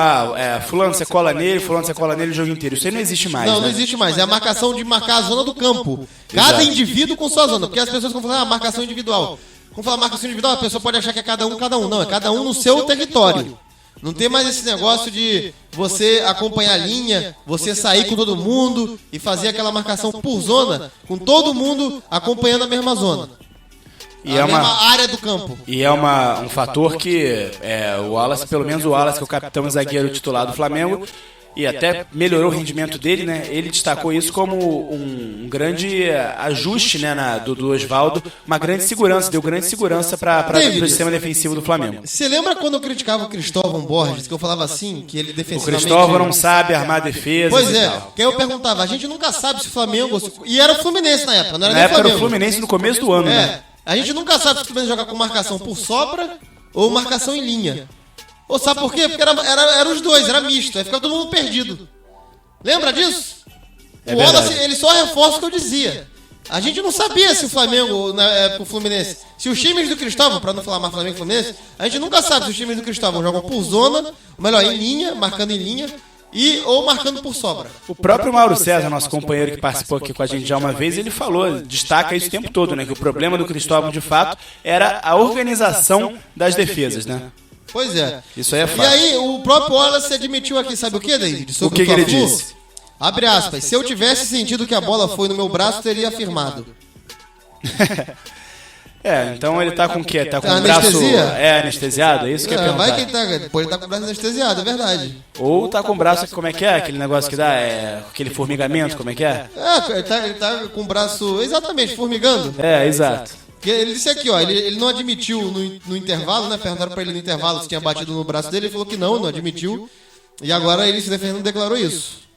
fulano você cola nele o jogo inteiro. Isso aí não existe mais, Não, né? não existe mais. É a marcação de marcar a zona do campo. Cada indivíduo com sua zona. Porque as pessoas vão falar, marcação individual. Quando falar marcação individual, a pessoa pode achar que é cada um. Não, é cada um no seu território. Não tem mais esse negócio de você acompanhar a linha, você sair com todo mundo e fazer aquela marcação por zona, com todo mundo acompanhando a mesma zona. E a mesma área do campo. E é um fator que o Wallace, pelo menos o Wallace, que é o capitão e zagueiro titular do Flamengo, e até melhorou o rendimento dele, né? Ele destacou isso como um grande ajuste, né, do Osvaldo, uma grande segurança, deu grande segurança para o sistema defensivo do Flamengo. Você lembra quando eu criticava o Cristóvão Borges, que eu falava assim, que ele O defensivamente... Cristóvão não sabe armar defesa. Pois é, que aí eu perguntava, a gente nunca sabe se o Flamengo... E era o Fluminense na época, não era Na nem o época era Flamengo. o Fluminense no começo do ano, né? A gente nunca sabe se o Fluminense joga com marcação por sobra ou marcação em linha. Ou sabe por quê? Porque era os dois, era misto, aí ficava todo mundo perdido. Lembra disso? É o Wallace, verdade. ele só reforça o que eu dizia. A gente não sabia se o Flamengo, pro Fluminense, se os times do Cristóvão, pra não falar mais Flamengo e Fluminense, a gente nunca sabe se os times do Cristóvão jogam por zona, ou melhor, em linha, marcando em linha, ou marcando por sobra. O próprio Mauro César, nosso companheiro que participou aqui com a gente já uma vez, ele falou, destaca isso o tempo todo, né? Que o problema do Cristóvão, de fato, era a organização das defesas, né? Pois é. Isso aí é E fato. aí, o próprio Wallace admitiu aqui, sabe o que, David? O que ele Fla-Flu? disse? Abre aspas. Se eu tivesse sentido que a bola foi no meu braço, teria afirmado. Então ele tá com o quê? Tá com Tá o braço anestesia? Anestesiado? É isso que eu ia perguntar. Vai que ele pode estar com o braço anestesiado, é verdade. Ou tá com o braço, como é que é? Aquele negócio que dá, aquele formigamento, como é que é? Ele tá com o braço exatamente formigando. Exato. Porque ele disse aqui, ó, ele não admitiu no intervalo, né? Perguntaram pra ele no intervalo se tinha batido no braço dele, ele falou que não admitiu. E agora ele se defendendo declarou isso.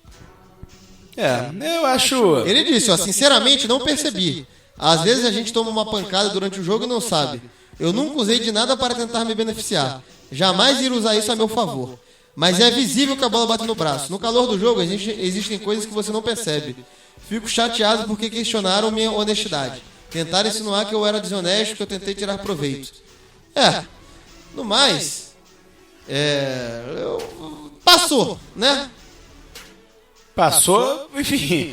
Eu acho... Ele disse, ó, sinceramente não percebi. Às vezes a gente toma uma pancada durante o jogo e não sabe. Eu nunca usei de nada para tentar me beneficiar. Jamais ir usar isso a meu favor. Mas é visível que a bola bate no braço. No calor do jogo existem coisas que você não percebe. Fico chateado porque questionaram minha honestidade. Tentaram insinuar que eu era desonesto, que eu tentei tirar proveito. No mais... Passou, né? Passou, enfim...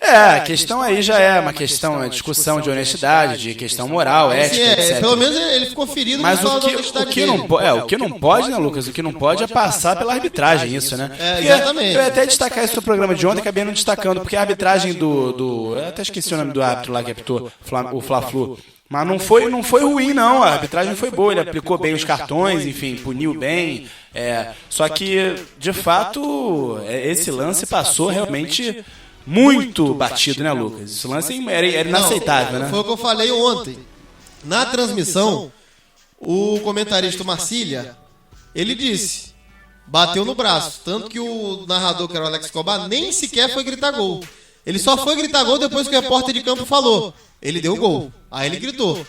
a questão aí já é uma questão, uma discussão de honestidade, de questão moral, ética, etc. Pelo menos ele ficou ferido. Mas o que não pode, né, Lucas? O que não pode é passar pela arbitragem isso, né? Exatamente. Eu ia até destacar isso no programa de ontem, acabei não destacando, porque a arbitragem eu até esqueci o nome do árbitro lá que apitou o Fla-Flu. Mas não foi ruim, não. A arbitragem foi boa, ele aplicou bem os cartões, enfim, puniu bem. Só que, de fato, esse lance passou realmente... muito batido, né, Lucas? Esse lance era inaceitável, né? Foi o que eu falei ontem. Na transmissão, o comentarista Marcília, ele disse, bateu no braço. Tanto que o narrador, que era o Alex Escobar, nem sequer foi gritar gol. Ele só foi gritar gol depois que o repórter de campo falou. Ele deu gol. Aí ele gritou.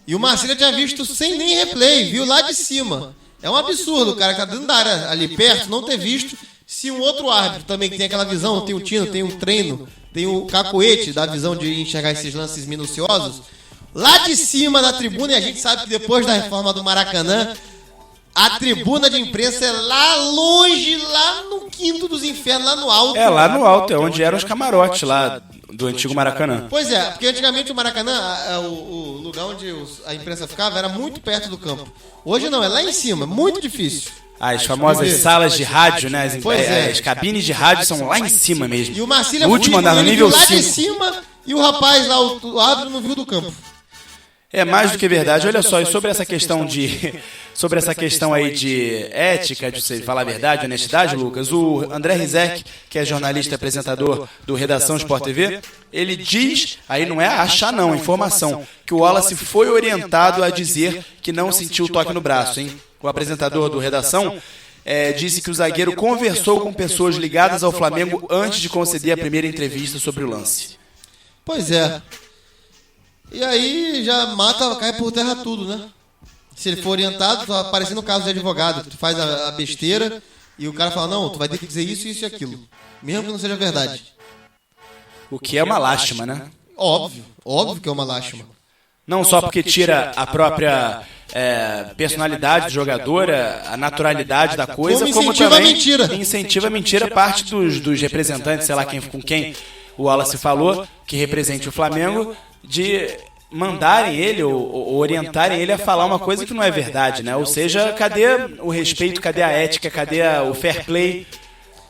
E o Marcília tinha visto sem nem replay, viu lá de cima. É um absurdo o cara que tá dentro da área ali perto não ter visto. Se um outro árbitro também que tem aquela visão, tem o tino, tem o treino, tem o cacoete da visão de enxergar esses lances minuciosos, lá de cima da tribuna, e a gente sabe que depois da reforma do Maracanã, a tribuna de imprensa é lá longe, lá no quinto dos infernos, lá no alto. Lá no alto, é onde eram os camarotes lá do antigo Maracanã. Pois é, porque antigamente o Maracanã, o lugar onde a imprensa ficava, era muito perto do campo. Hoje não, é lá em cima, muito difícil. As famosas salas de rádio, né? As cabines de rádio são lá em cima mesmo. E o Marcília no último andar, no nível lá 5. de cima e o rapaz lá, o árbitro, não viu do campo. É mais do que verdade. Olha só, e sobre essa questão aí de ética, de você falar a verdade, honestidade, Lucas, o André Rizek, que é jornalista e apresentador do Redação Sport TV, ele diz, aí não é achar não, informação, que o Wallace foi orientado a dizer que não sentiu o toque no braço, hein? O apresentador do Redação disse que o zagueiro conversou com pessoas ligadas ao Flamengo antes de conceder a primeira entrevista sobre o lance. Pois é. E aí já cai por terra tudo, né? Se ele for orientado, tá parecendo o caso de advogado. Tu faz a besteira, e o cara fala, não, tu vai ter que dizer isso, isso e aquilo. Mesmo que não seja verdade. O que é uma lástima, né? Óbvio que é uma lástima. Não só porque tira a própria personalidade do jogador, a naturalidade da coisa, como incentiva também a mentira. incentiva a mentira parte dos representantes, sei lá com quem o Wallace falou, que represente o Flamengo, de mandarem ele ou orientarem ele a falar uma coisa que não é verdade, né? Ou seja, cadê o respeito, cadê a ética, cadê o fair play?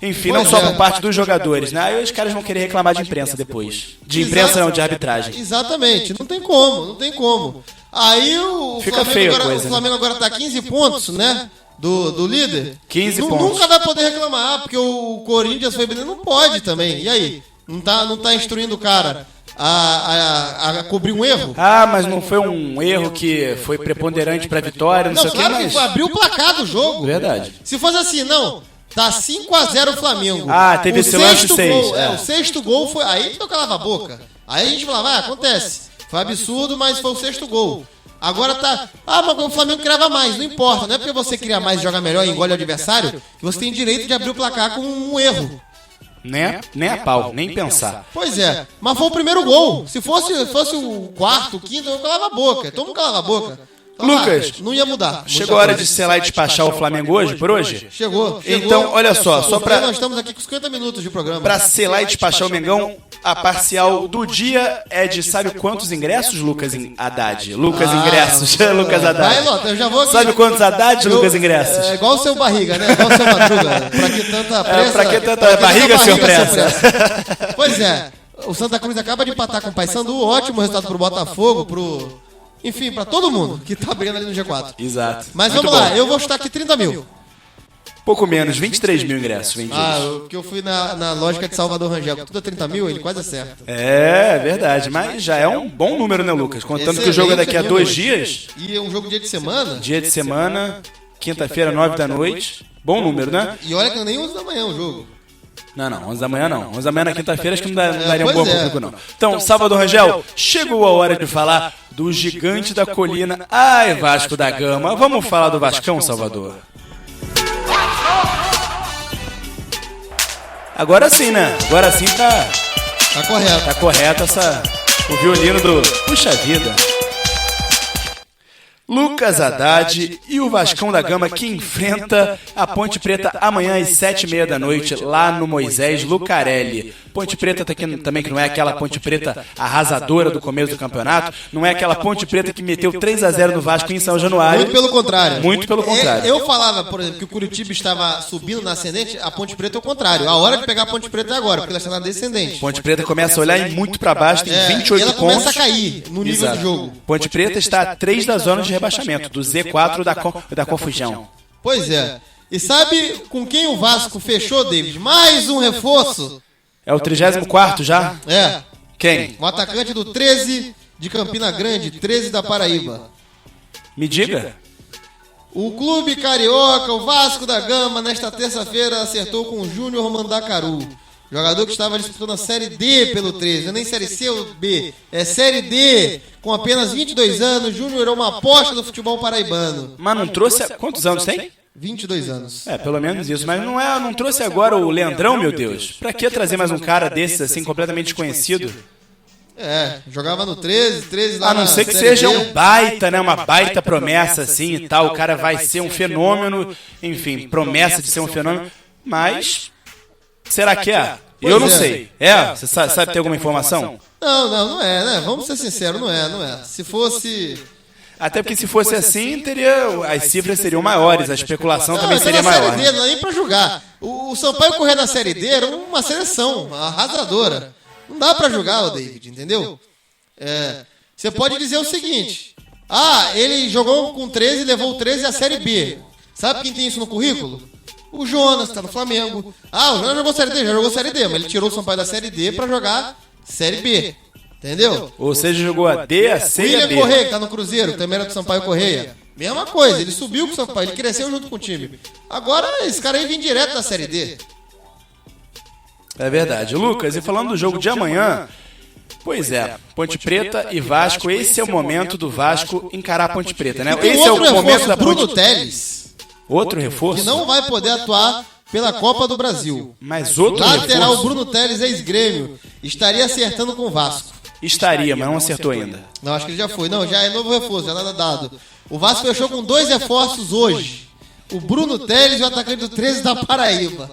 Enfim, não só por parte dos jogadores, né? Aí os caras vão querer reclamar de imprensa depois. De imprensa não, de arbitragem. Exatamente, não tem como. Aí Fica feio a coisa, o Flamengo agora tá 15 pontos, né? Do líder. 15 pontos. Nunca vai poder reclamar, porque o Corinthians foi não pode também. E aí? Não tá instruindo o cara a cobrir um erro? Ah, mas não foi um erro que foi preponderante pra vitória, não sei o que, claro mas... que foi abrir o placar do jogo. Verdade. Se fosse assim, não... Tá 5-0 o Flamengo. Ah, teve esse lance 6. O sexto gol foi... Aí eu calava a boca. Aí a gente falava, acontece. Foi absurdo, mas foi o sexto gol. Agora tá... mas o Flamengo criava mais, não importa. Não é porque você cria mais e joga melhor e engole o adversário que você tem direito de abrir o placar com um erro. Nem a pau, nem pensar. Pois é, mas foi o primeiro gol. Se fosse o quarto, o quinto, eu calava a boca. Todo mundo calava a boca. Lucas, não ia mudar. Chegou a hora de selar e despachar o Flamengo hoje, por hoje? Chegou. Então, olha só pra... Nós estamos aqui com 50 minutos de programa. Pra selar e despachar o Mengão, a parcial do dia é de sabe quantos ingressos, Lucas Haddad? Ingressos, Lucas Haddad. Vai, Lota, eu já vou aqui. Sabe quantos Haddad, Lucas Ingressos? É igual o seu barriga, né? Igual o seu Madruga. Pra que tanta pressa? Pra que tanta barriga, senhor pressa? Pois é, o Santa Cruz acaba de empatar com o Paysandu, ótimo resultado pro Botafogo, enfim, pra todo mundo que tá brigando ali no G4. Exato. Mas muito vamos lá, bom. eu vou chutar aqui 30 mil. Pouco menos, 23 mil ingressos vendidos. Porque eu fui na lógica de Salvador Rangel, que tudo é 30 mil, ele quase acerta. É verdade, mas já é um bom número, né, Lucas? Contando que o jogo é daqui a 2 dias. E é um jogo dia de semana. Dia de semana, quinta-feira, 9 da noite. Bom número, né? E olha que nem 11 da manhã o jogo. Não, 11 da manhã não. 11 da manhã na quinta-feira acho que não daria um bom pois é. público, não. Então, Salvador Rangel, chegou a hora de falar do gigante da colina. Ai, Vasco da Gama. Vamos falar do Vascão, Salvador? Agora sim, né? Agora sim tá correto. Tá correto o violino do Puxa Vida. Lucas Haddad e o Vascão da Gama que enfrenta a Ponte Preta amanhã às 7h30 da noite lá no Moisés Lucarelli. Ponte Preta também que não é aquela Ponte Preta arrasadora do começo do campeonato, não é aquela Ponte Preta que meteu 3-0 no Vasco em São Januário. Muito pelo contrário. Muito pelo contrário. Eu falava, por exemplo, que o Curitiba estava subindo na ascendente, a Ponte Preta é o contrário. A hora de pegar a Ponte Preta é agora, porque ela está na descendente. Ponte Preta começa a olhar muito para baixo, tem 28 ela pontos. Começa a cair no nível do jogo. Ponte Preta está a 3 da zona de rebaixamento, do Z4 da confusão. Pois é. E sabe com quem o Vasco fechou, David? Mais um reforço. É o 34º já? É. Quem? Um atacante do 13 de Campina Grande, 13 da Paraíba. Me diga. O clube carioca, o Vasco da Gama, nesta terça-feira acertou com o Júnior Mandacaru. Jogador que estava disputando a Série D pelo 13, não é nem Série C ou B, é Série D. Com apenas 22 anos, Júnior é uma aposta do futebol paraibano. Mas não trouxe... Quantos anos tem? 22 anos. É, pelo menos isso. Mas não trouxe agora o Leandrão, meu Deus? Pra que trazer mais um cara desses, assim, completamente desconhecido? É, jogava no 13 lá. A não ser que seja um baita, né? Uma baita promessa, assim, e tal. O cara vai ser um fenômeno. Enfim, promessa de ser um fenômeno. Mas... será que é? Eu não sei. É? Você sabe ter alguma informação? Não é, né? Vamos ser sinceros, não é. Se fosse... Até porque se fosse assim, as cifras seriam maiores, a especulação também seria maior. Série D, não é nem pra julgar. O Sampaio correr na Série D era uma seleção arrasadora. Não dá pra julgar o David, entendeu? Você pode dizer o seguinte: ele jogou com 13 e levou o 13 à Série B. Sabe quem tem isso no currículo? O Jonas, tá no Flamengo. O Jonas jogou Série D, já jogou Série D, mas ele tirou o Sampaio da Série D pra jogar Série B. Entendeu? Ou seja, jogou a D, a C e a B. William Correia, que tá no Cruzeiro, que também era do Sampaio Correia. Mesma coisa, ele subiu com o Sampaio, ele cresceu junto com o time. Agora, esse cara aí vem direto da Série D. É verdade. Lucas, e falando do jogo de amanhã... pois é, Ponte Preta e Vasco, esse é o momento do Vasco encarar a Ponte Preta, né? Esse é o momento da Bruno Teles. Outro reforço? Que não vai poder atuar pela Copa do Brasil. Mas outro Lateral reforço? Bruno Teles, ex-Grêmio, estaria acertando com o Vasco. Estaria, mas não acertou ainda. Não, acho que ele já foi. Não, já é novo reforço, já nada dado. O Vasco fechou com 2 reforços hoje. O Bruno Teles e o atacante do 13 da Paraíba.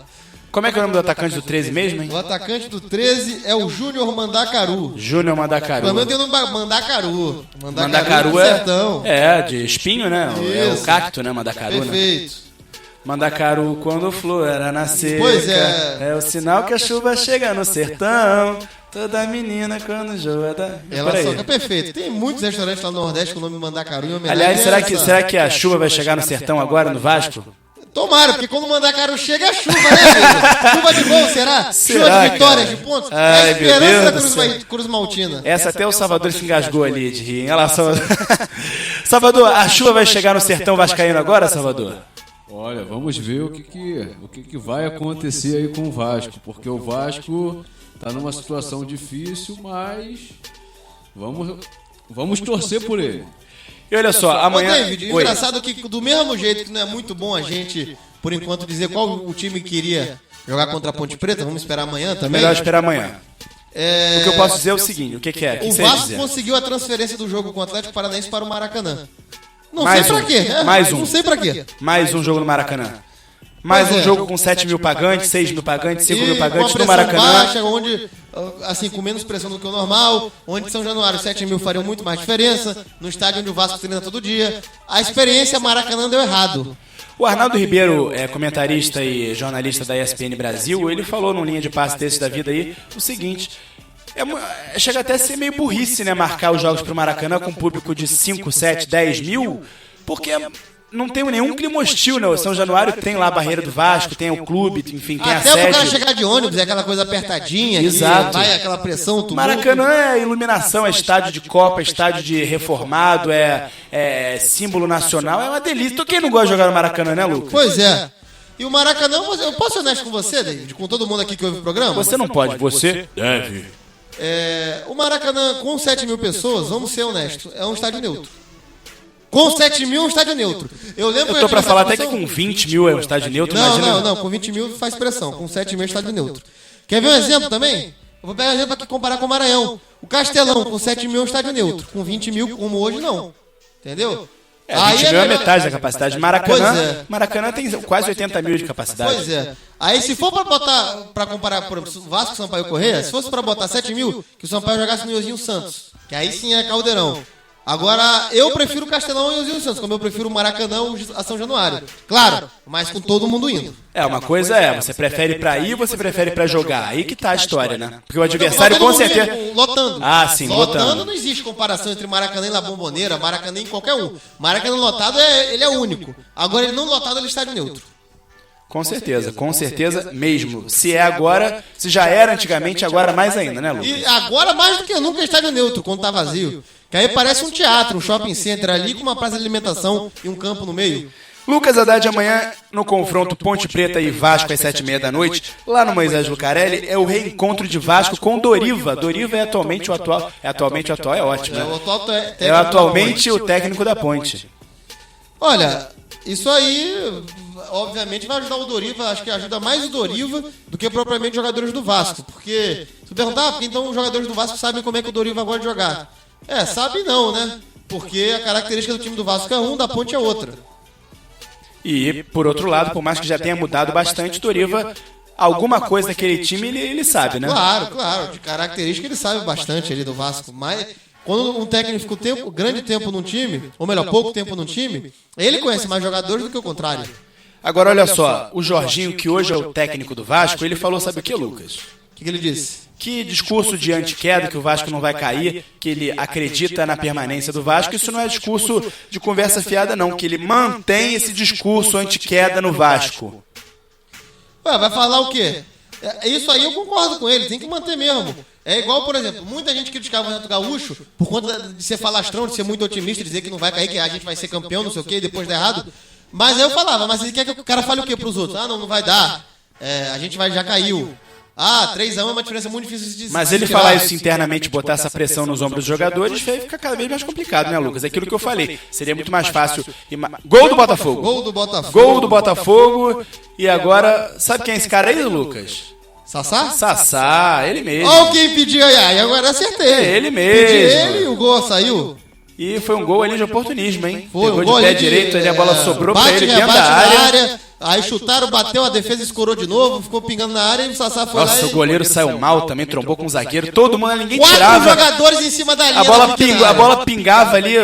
Como é que é o nome do atacante do 13 mesmo, hein? O atacante do 13 é o Júnior Mandacaru. Júnior Mandacaru. Pelo menos tem o nome Mandacaru. Mandacaru do sertão. é de espinho, né? É o Isso. cacto, né? Mandacaru, né? Perfeito. Mandacaru quando flora na seca. Pois é. É o sinal que a chuva chega no sertão. Toda menina quando joga da... Ela Por aí. soca perfeito. Tem muitos restaurantes lá no Nordeste com o nome Mandacaru em homenagem Aliás, a essa- será que a chuva vai chegar no sertão agora, no Vasco? Tomara, porque quando o Mandacaru chega é chuva, né, amigo? Chuva de gol, será? Será, Chuva de vitórias, cara? de pontos? Ai, É a meu esperança da Deus do céu. Cruz Maltina. Essa até o Salvador se engasgou ali de rir. Olha lá, Salvador. Salvador, a chuva vai chegar no sertão vascaíno agora, Salvador? Olha, vamos ver o que vai acontecer aí com o Vasco, porque o Vasco tá numa situação difícil, mas vamos torcer por ele. E olha só, amanhã... Ô, David, Oi. engraçado que do mesmo jeito que não é muito bom a gente, por enquanto, dizer qual o time queria jogar contra a Ponte Preta, vamos esperar amanhã também. Melhor esperar amanhã. É, O que eu posso dizer é o seguinte, o que é? O que O você ia Vasco dizer? conseguiu a transferência do jogo com o Atlético Paranaense para o Maracanã. Não Mais sei pra um. quê, né? Mais um. Não sei pra quê. Mais um jogo no Maracanã. Mais Pois um é. jogo com 7 mil pagantes, 6 mil pagantes, 5 mil E com a pagantes no pressão Maracanã. baixa, onde, assim, com menos pressão do que o normal, onde São Januário 7 mil fariam muito mais diferença, no estádio onde o Vasco treina todo dia. A experiência Maracanã deu errado. O Arnaldo Ribeiro, comentarista e jornalista da ESPN Brasil, ele falou num linha de passe desse da vida aí o seguinte: chega até a ser meio burrice, né, marcar os jogos pro Maracanã com um público de 5, 7, 10 mil, porque não tem nenhum clima hostil, né? O São Januário tem lá a barreira do Vasco, tem o clube, enfim, tem a Até pro cara sede. chegar de ônibus, é aquela coisa apertadinha, Exato. que vai aquela pressão, tumulto. Maracanã é iluminação, é estádio de Copa, é estádio de reformado, é símbolo nacional, é uma delícia. Então quem não gosta de jogar no Maracanã, né, Lucas? Pois é. E o Maracanã, eu posso ser honesto com você, David, com todo mundo aqui que ouve o programa? Você não pode, você deve. O Maracanã, com 7 mil pessoas, vamos ser honestos, é um estádio neutro. Com 7 mil, é um estádio neutro. Eu Eu tô pra falar até que com 20 mil é um estádio neutro, imagina. Não, com 20 mil faz pressão, com 7 mil é estádio neutro. Quer ver um exemplo também? Eu vou pegar um exemplo aqui e comparar com o Maranhão. O Castelão, com 7 mil é um estádio neutro. Com 20 mil, como hoje, não. Entendeu? 20 mil é melhor- metade da capacidade. Pois Maracanã, é. Maracanã tem quase 80 mil de capacidade. Pois é. Aí se for pra botar, pra comparar, por exemplo, Vasco, Sampaio e Correia, se fosse pra botar 7 mil, que o Sampaio jogasse no Iozinho Santos, que aí sim é Caldeirão. Agora, eu prefiro o Castelão e o Iozinho Santos, como eu prefiro o Maracanã a São Januário. Claro, mas com todo mundo indo. Uma coisa você prefere pra ir ou você prefere pra jogar? Aí que tá a história, né? Porque o adversário Todo com mundo certeza... indo, lotando. Ah, sim, lotando. Não existe comparação entre Maracanã e La Bombonera, Maracanã em qualquer um. Maracanã lotado, ele é único. Agora, ele não lotado, ele é estádio neutro. Com certeza mesmo. Se é agora, se já era antigamente, agora mais ainda, né, Lucas? E agora, mais do que nunca, é estádio neutro, quando tá vazio. Que aí parece um teatro, um shopping center ali com uma praça de alimentação e um campo no meio. Lucas Haddad amanhã no confronto Ponte Preta e Vasco às 7h30 da noite, lá no Moisés Lucarelli, é o reencontro de Vasco com Doriva. Doriva é atualmente o atual, é ótimo, né? É atualmente o técnico da Ponte. Olha, isso aí, obviamente, vai ajudar o Doriva, acho que ajuda mais o Doriva do que propriamente os jogadores do Vasco. Porque, se perguntar, então os jogadores do Vasco sabem como é que o Doriva gosta de jogar. Sabe não, né? Porque a característica do time do Vasco é um, da Ponte é outra. E, por outro lado, por mais que já tenha mudado bastante, o Doriva, alguma coisa daquele time ele sabe, né? Claro, de característica ele sabe bastante ali do Vasco, mas quando um técnico fica grande tempo num time, ou melhor, pouco tempo num time, ele conhece mais jogadores do que o contrário. Agora, olha só, o Jorginho, que hoje é o técnico do Vasco, ele falou, sabe o que, Lucas? O que ele disse? Que discurso de anti-queda, que o Vasco não vai cair, que ele acredita na permanência do Vasco, isso não é discurso de conversa fiada, não, que ele mantém esse discurso anti-queda no Vasco. Vai falar o quê? Isso aí eu concordo com ele, tem que manter mesmo. É igual, por exemplo, muita gente criticava o Renato Gaúcho por conta de ser falastrão, de ser muito otimista, dizer que não vai cair, que a gente vai ser campeão, não sei o quê, e depois dá errado. Mas aí eu falava, mas ele quer que o cara fale o quê pros outros? Não vai dar, a gente já caiu. 3-1 é uma diferença muito difícil de dizer. Mas ele falar isso internamente, botar essa pressão nos ombros dos jogadores, fica cada vez mais complicado, né, Lucas? É aquilo que eu falei. Seria muito mais fácil. Gol do Botafogo. Gol do Botafogo. Gol do Botafogo. E agora, sabe quem é esse cara aí, Lucas? Sassá? Sassá, ele mesmo. Olha quem pediu aí, agora acertei. É ele mesmo. Pedi ele e o gol saiu. E foi um gol ali de oportunismo, hein? Foi Pegou um gol de pé ali direito, ali a bola sobrou pra ele dentro rebate da na área. Aí chutaram, bateu, a defesa escorou de novo, ficou pingando na área e o Sassá foi lá. Nossa, o goleiro saiu mal também, trombou com o zagueiro. Todo mundo, ninguém 4 tirava. jogadores em cima da linha. A bola pingava ali,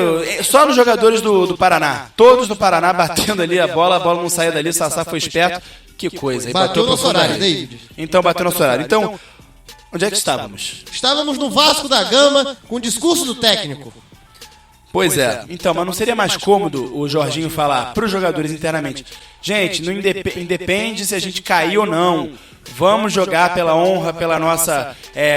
só nos jogadores do Paraná. Todos do Paraná batendo ali a bola não saía dali, o Sassá foi esperto. Que coisa. Aí Bateu no nosso horário, David. Então, bateu no nosso horário. Então, onde é que estávamos? Estávamos no Vasco da Gama com o discurso do técnico. Pois é. Então, mas não seria mais cômodo o Jorginho falar para os jogadores internamente: gente, não independe se a gente cair ou não. Vamos jogar pela honra, pela nossa,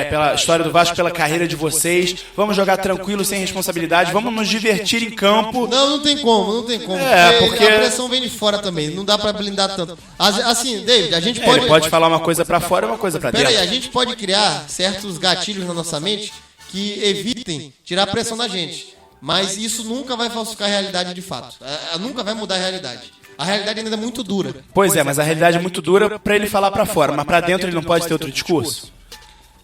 pela história do Vasco, pela carreira de vocês. Vamos jogar tranquilo, sem responsabilidade. Vamos nos divertir em campo. Não tem como. Porque a pressão vem de fora também. Não dá pra blindar tanto. Assim, David, a gente pode... Ele pode falar uma coisa pra fora e uma coisa pra dentro. Peraí, a gente pode criar certos gatilhos na nossa mente que evitem tirar a pressão da gente. Mas isso nunca vai falsificar a realidade de fato. Nunca vai mudar a realidade. A realidade ainda é muito dura. Pois é, mas a realidade é muito dura pra ele falar pra fora. Mas pra dentro ele não pode ter outro discurso?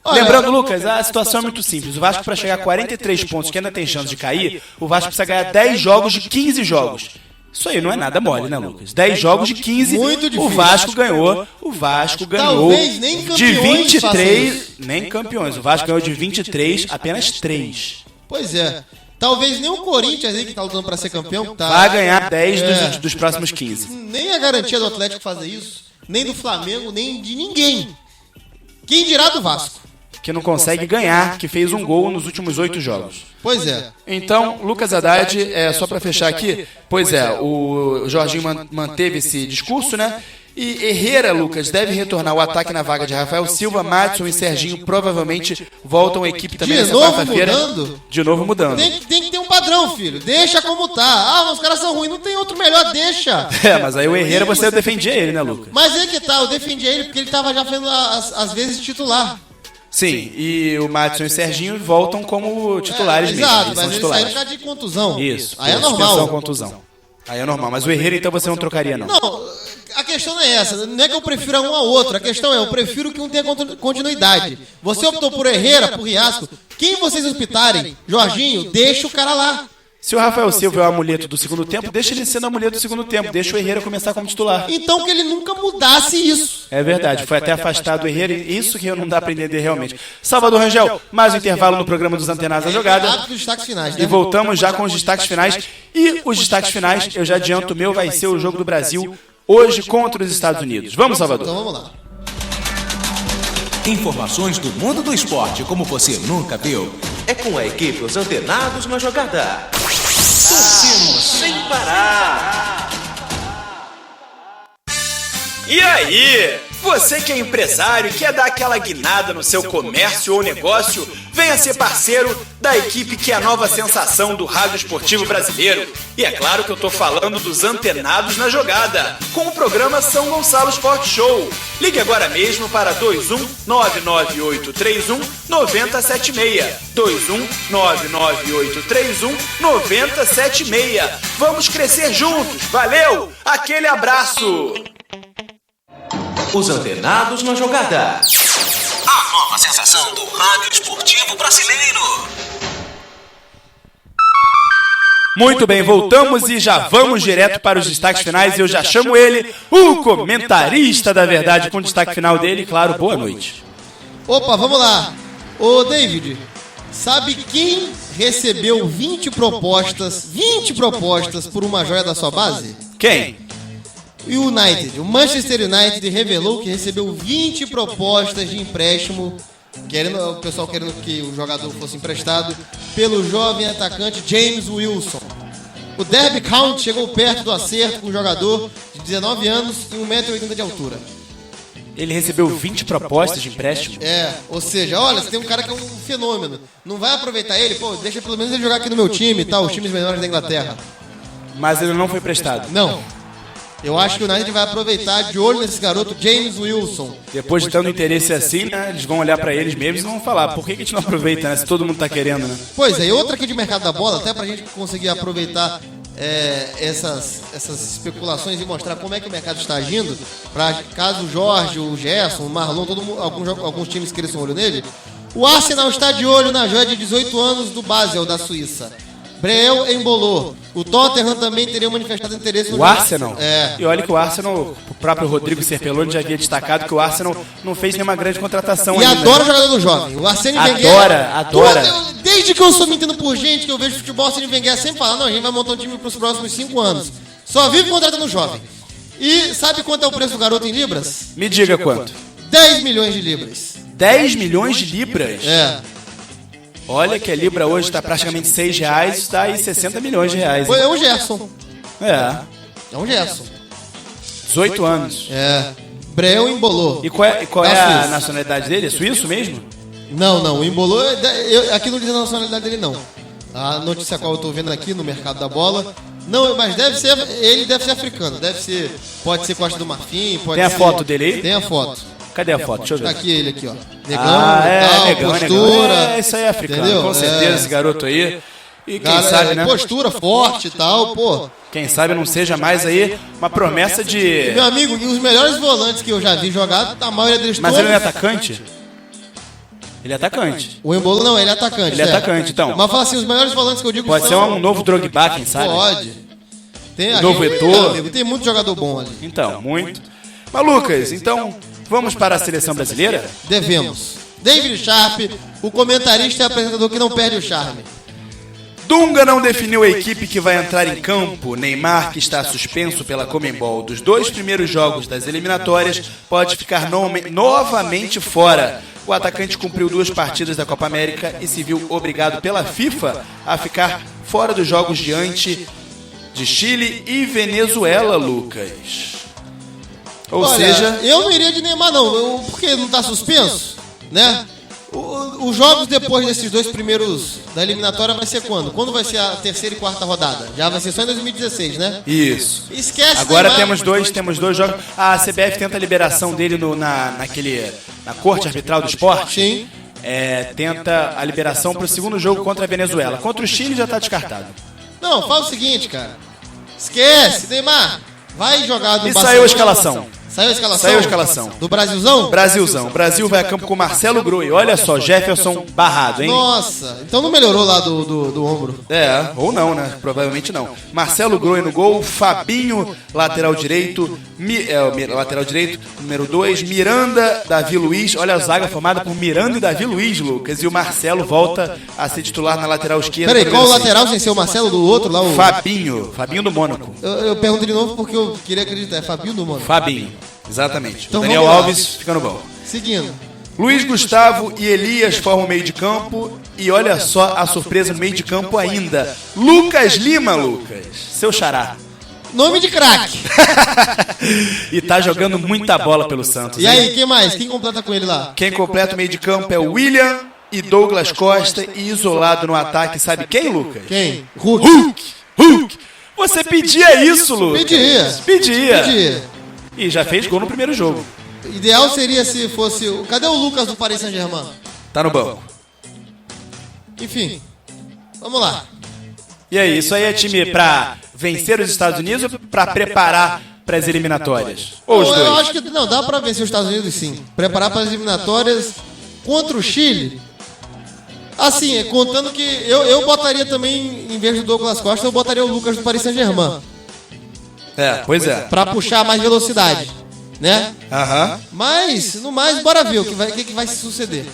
Olha, lembrando, Lucas, a situação é muito simples. O Vasco, para chegar a 43 pontos, que ainda tem chance de cair, o Vasco precisa ganhar 10 jogos de 15 jogos. Isso aí não é nada mole, né, Lucas? 10 jogos de 15, muito difícil. O Vasco ganhou Talvez nem de 23, nem nem campeões. O Vasco ganhou de 23, apenas 3. Pois é. Talvez nem o Corinthians aí, que tá lutando pra ser campeão, vai ganhar 10 dos próximos 15. Nem a garantia do Atlético fazer isso, nem do Flamengo, nem de ninguém. Quem dirá do Vasco? Que não consegue ganhar, que fez um gol nos últimos 8 jogos. Pois é. Então, Lucas Haddad, só pra fechar aqui, o Jorginho manteve esse discurso, né? E Herrera, Lucas, deve retornar ao ataque na vaga de Rafael Silva, Madison e Serginho provavelmente voltam à equipe também nessa quarta-feira. De novo mudando. Tem que ter um padrão, filho. Deixa como tá. Mas os caras são ruins, não tem outro melhor, deixa. Mas aí o Herrera você defendia ele, né, Lucas? Mas é que tá, eu defendia ele porque ele tava já fazendo às vezes titular. Sim, e o Madison e o Serginho voltam como titulares mesmo. Exato, mas eles saíram por causa de contusão. Isso. Aí é normal. Contusão. Aí é normal, mas o Herrera então você não trocaria, não? Não, a questão não é essa. Não é que eu prefiro um ao outro. A questão é, eu prefiro que um tenha continuidade. Você optou por Herrera, por Riasco. Quem vocês optarem, Jorginho, deixa o cara lá. Se o Rafael Silva é o amuleto do segundo tempo, deixa ele sendo o amuleto do segundo tempo. Deixa o Herrera começar como titular. Então que ele nunca mudasse isso. É verdade, foi até afastado o Herrera. Isso que não dá pra entender realmente. Salvador Rangel, mais um intervalo no programa dos Antenados da Jogada. Destaques finais, né? E voltamos já com os destaques finais. E os destaques finais, eu já adianto o meu, vai ser o jogo do Brasil hoje contra os Estados Unidos. Vamos, Salvador? Então vamos lá. Informações do mundo do esporte como você nunca viu. É com a equipe Os Antenados na Jogada. Torcemos sem parar. E aí? Você que é empresário e quer dar aquela guinada no seu comércio ou negócio, venha ser parceiro da equipe que é a nova sensação do rádio esportivo brasileiro. E é claro que eu tô falando dos Antenados na Jogada, com o programa São Gonçalo Sport Show. Ligue agora mesmo para 21-99831-9076. 21-99831-9076. Vamos crescer juntos, valeu? Aquele abraço! Os Antenados na Jogada. A nova sensação do rádio esportivo brasileiro. Muito bem, voltamos e já vamos direto para os destaques finais. Eu já chamo ele, o comentarista da verdade, com o destaque final dele. Claro, boa noite. Opa, vamos lá. Ô, David, sabe quem recebeu 20 propostas por uma joia da sua base? Quem? O Manchester United revelou que recebeu 20 propostas de empréstimo, o pessoal querendo que o jogador fosse emprestado, pelo jovem atacante James Wilson. O Derby County chegou perto do acerto com o jogador de 19 anos e 1,80 m de altura. Ele recebeu 20 propostas de empréstimo? Ou seja, olha, você tem um cara que é um fenômeno. Não vai aproveitar ele? Pô, deixa pelo menos ele jogar aqui no meu time e tal, os times menores da Inglaterra. Mas ele não foi emprestado? Não. Eu acho que o United vai aproveitar de olho nesse garoto, James Wilson. Depois de tanto interesse assim, né, eles vão olhar pra eles mesmos e vão falar, por que a gente não aproveita, né, se todo mundo tá querendo, né? Pois é, e outra aqui de mercado da bola, até pra gente conseguir aproveitar essas especulações e mostrar como é que o mercado está agindo, para caso o Jorge, o Gerson, o Marlon, alguns times cresçam olho nele. O Arsenal está de olho na joia de 18 anos do Basel, da Suíça. Breel embolou. O Tottenham também teria manifestado interesse no... O Arsenal? É. E olha que o Arsenal, o próprio Rodrigo Serpelloni já havia destacado que o Arsenal não fez nenhuma grande contratação E ainda. adora o jogador jovem. O Arsene Wenger... Adora. Desde que eu sou me entendo por gente, que eu vejo futebol, o Arsene Wenger sempre fala, não, a gente vai montar um time para os próximos 5 anos. Só vive contratando jovem. E sabe quanto é o preço do garoto em libras? Me diga quanto. 10 milhões de libras. 10 milhões de libras? É. Olha que a libra hoje está praticamente R$6, está aí 60 milhões de reais. É um Gerson. É. É um Gerson. 18 anos. É. Breel embolou. E qual é a Suíça. nacionalidade dele? É suíço mesmo? Não, o embolou... Aqui não diz a nacionalidade dele, não. A notícia qual eu tô vendo aqui no mercado da bola... Não, mas ele deve ser africano. Pode ser Costa do Marfim, pode Tem a ser... foto dele aí? Tem a foto. Cadê a foto? Deixa eu ver. Tá aqui ele aqui, ó. Negão, negão, postura. Negão. Isso aí é africano, entendeu? com certeza, esse garoto aí. E quem sabe, né? Postura forte e tal, pô. Quem sabe não seja mais aí uma promessa de... Meu amigo, e os melhores volantes que eu já vi jogar, a maioria deles Mas todos... ele não é atacante? Ele é atacante. O Embolo não, ele é atacante. Ele é atacante, então. Mas fala assim, os melhores volantes que eu digo... Pode ser um novo Drogba, quem sabe? Pode. Tem Novo Eto'o. amigo, tem muito jogador bom ali. Então, muito. Mas Lucas, então... Vamos para a seleção brasileira? Devemos. David Sharp, o comentarista e apresentador que não perde o charme. Dunga não definiu a equipe que vai entrar em campo. Neymar, que está suspenso pela Conmebol dos 2 primeiros jogos das eliminatórias, pode ficar novamente fora. O atacante cumpriu 2 partidas da Copa América e se viu obrigado pela FIFA a ficar fora dos jogos diante de Chile e Venezuela, Lucas. Olha, seja... eu não iria de Neymar, não. Porque não tá suspenso, né? Os jogos depois desses 2 primeiros da eliminatória vai ser quando? Quando vai ser a 3ª e 4ª rodada? Já vai ser só em 2016, né? Isso. Esquece agora Neymar. temos dois jogos. A CBF tenta a liberação dele na Corte Arbitral do Esporte. Sim. Tenta a liberação para o segundo jogo contra a Venezuela. Contra o Chile já tá descartado. Não, fala o seguinte, cara. Esquece, Neymar. Vai jogar do E saiu a escalação. Saiu a escalação? Saiu a escalação. Do Brasilzão? Brasilzão. O Brasil vai a campo com Marcelo Groi. Olha só, Jefferson barrado, hein? Nossa, então não melhorou lá do ombro. Ou não, né? Provavelmente não. Marcelo Groi no gol, Fabinho, lateral direito, lateral direito, número 2, Miranda, Davi Luiz. Olha a zaga formada por Miranda e Davi Luiz, Lucas. E o Marcelo volta a ser titular na lateral esquerda. Peraí, qual o lateral sem ser o Marcelo do outro lá? Fabinho do Mônaco. Eu pergunto de novo porque eu queria acreditar. É Fabinho do Mônaco? Fabinho. Exatamente. Então, Daniel Alves fica no banco. Seguindo. Luiz Gustavo e Elias formam o meio de campo. E olha só a surpresa no meio de campo ainda. Lucas Lima, Lucas. Seu xará. Nome de craque. E tá jogando muita bola pelo Santos. E aí, quem mais? Quem completa com ele lá? Quem completa o meio de campo é o William e Douglas Costa. E isolado no ataque, sabe quem, Lucas? Quem? Hulk. Você pedia isso, Lucas? Pedia. E já fez gol no primeiro jogo. Ideal seria se fosse... Cadê o Lucas do Paris Saint-Germain? Tá no banco. Enfim, vamos lá. E aí, isso aí é time pra vencer os Estados Unidos ou pra preparar para as eliminatórias? Ou os dois? Eu acho que não, dá pra vencer os Estados Unidos sim. Preparar para as eliminatórias contra o Chile. Assim, contando que eu botaria também, em vez do Douglas Costa, eu botaria o Lucas do Paris Saint-Germain. Pois é. Pra puxar mais velocidade, né? Aham. Mas, no mais, bora ver o que vai se suceder.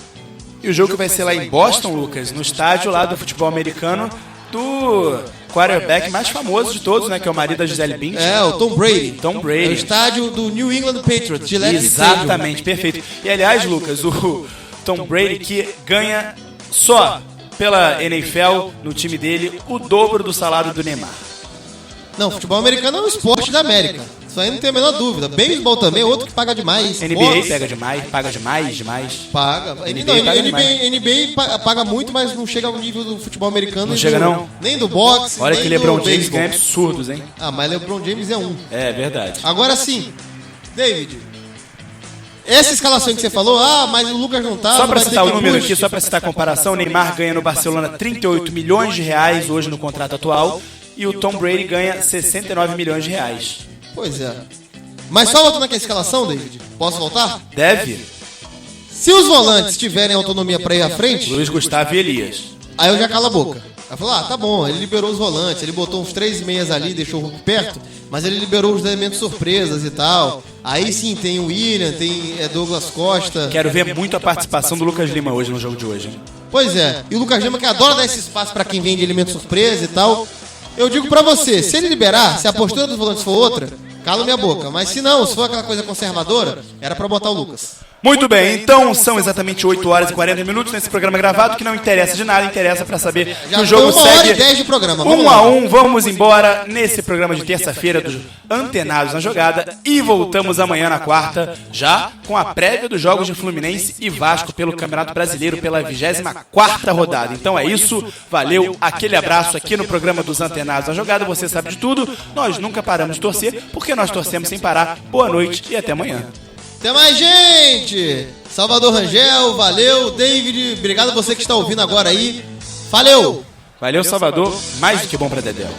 E o jogo que vai ser lá em Boston, Lucas, no estádio lá do futebol americano, do quarterback mais famoso de todos, né? Que é o marido da Gisele Bündchen. O Tom Brady. Tom Brady. É o estádio do New England Patriots, Gillette Exatamente, perfeito. E aliás, Lucas, o Tom Brady que ganha só pela NFL, no time dele, o dobro do salário do Neymar. Não, futebol americano é um esporte da América. Isso aí não tem a menor dúvida. Beisebol também, outro que paga demais. NBA Boxe, pega demais, paga demais. paga. NBA paga muito, mas não chega ao nível do futebol americano. Não chega, não? Nem do boxe, Olha nem que do LeBron James beisebol. ganha absurdos, hein? Ah, mas LeBron James é um. É verdade. Agora sim, David, essa escalação que você falou, mas o Lucas não tá. Só pra vai citar ter o que número puxar. aqui, só pra citar a comparação, o Neymar ganha no Barcelona 38 milhões de reais hoje no contrato atual e o Tom Brady ganha 69 milhões de reais. Pois é. Mas só voltando aqui a escalação, David, posso voltar? Deve? Se os volantes tiverem autonomia pra ir à frente, Luiz Gustavo e Elias. aí eu já calo a boca. Aí falou, tá bom, ele liberou os volantes, ele botou uns 3 meias ali, deixou o Hulk perto, mas ele liberou os elementos surpresas e tal. Aí sim, tem o William, tem Douglas Costa. Quero ver muito a participação do Lucas Lima hoje no jogo de hoje. Pois é, e o Lucas Lima que adora dar esse espaço pra quem vem de elemento surpresa e tal. Eu digo pra você, se ele liberar, se a postura dos volantes for outra, cala minha boca. Mas se não, se for aquela coisa conservadora, era pra botar o Lucas. Muito bem, então são exatamente 8 horas e 40 minutos nesse programa gravado, que não interessa de nada, interessa pra saber que o jogo foi 1 hora segue e 10 de programa. 1 a 1. Vamos embora nesse programa de terça-feira dos Antenados na Jogada e voltamos amanhã na quarta, já com a prévia dos jogos de Fluminense e Vasco pelo Campeonato Brasileiro pela 24ª rodada. Então é isso, valeu, aquele abraço aqui no programa dos Antenados na Jogada, você sabe de tudo, nós nunca paramos de torcer, porque nós torcemos sem parar. Boa noite e até amanhã. Até mais, gente! Salvador Rangel, valeu. David, obrigado a você que está ouvindo agora aí. Valeu! Valeu, Salvador, mais do que bom pra Dedéu.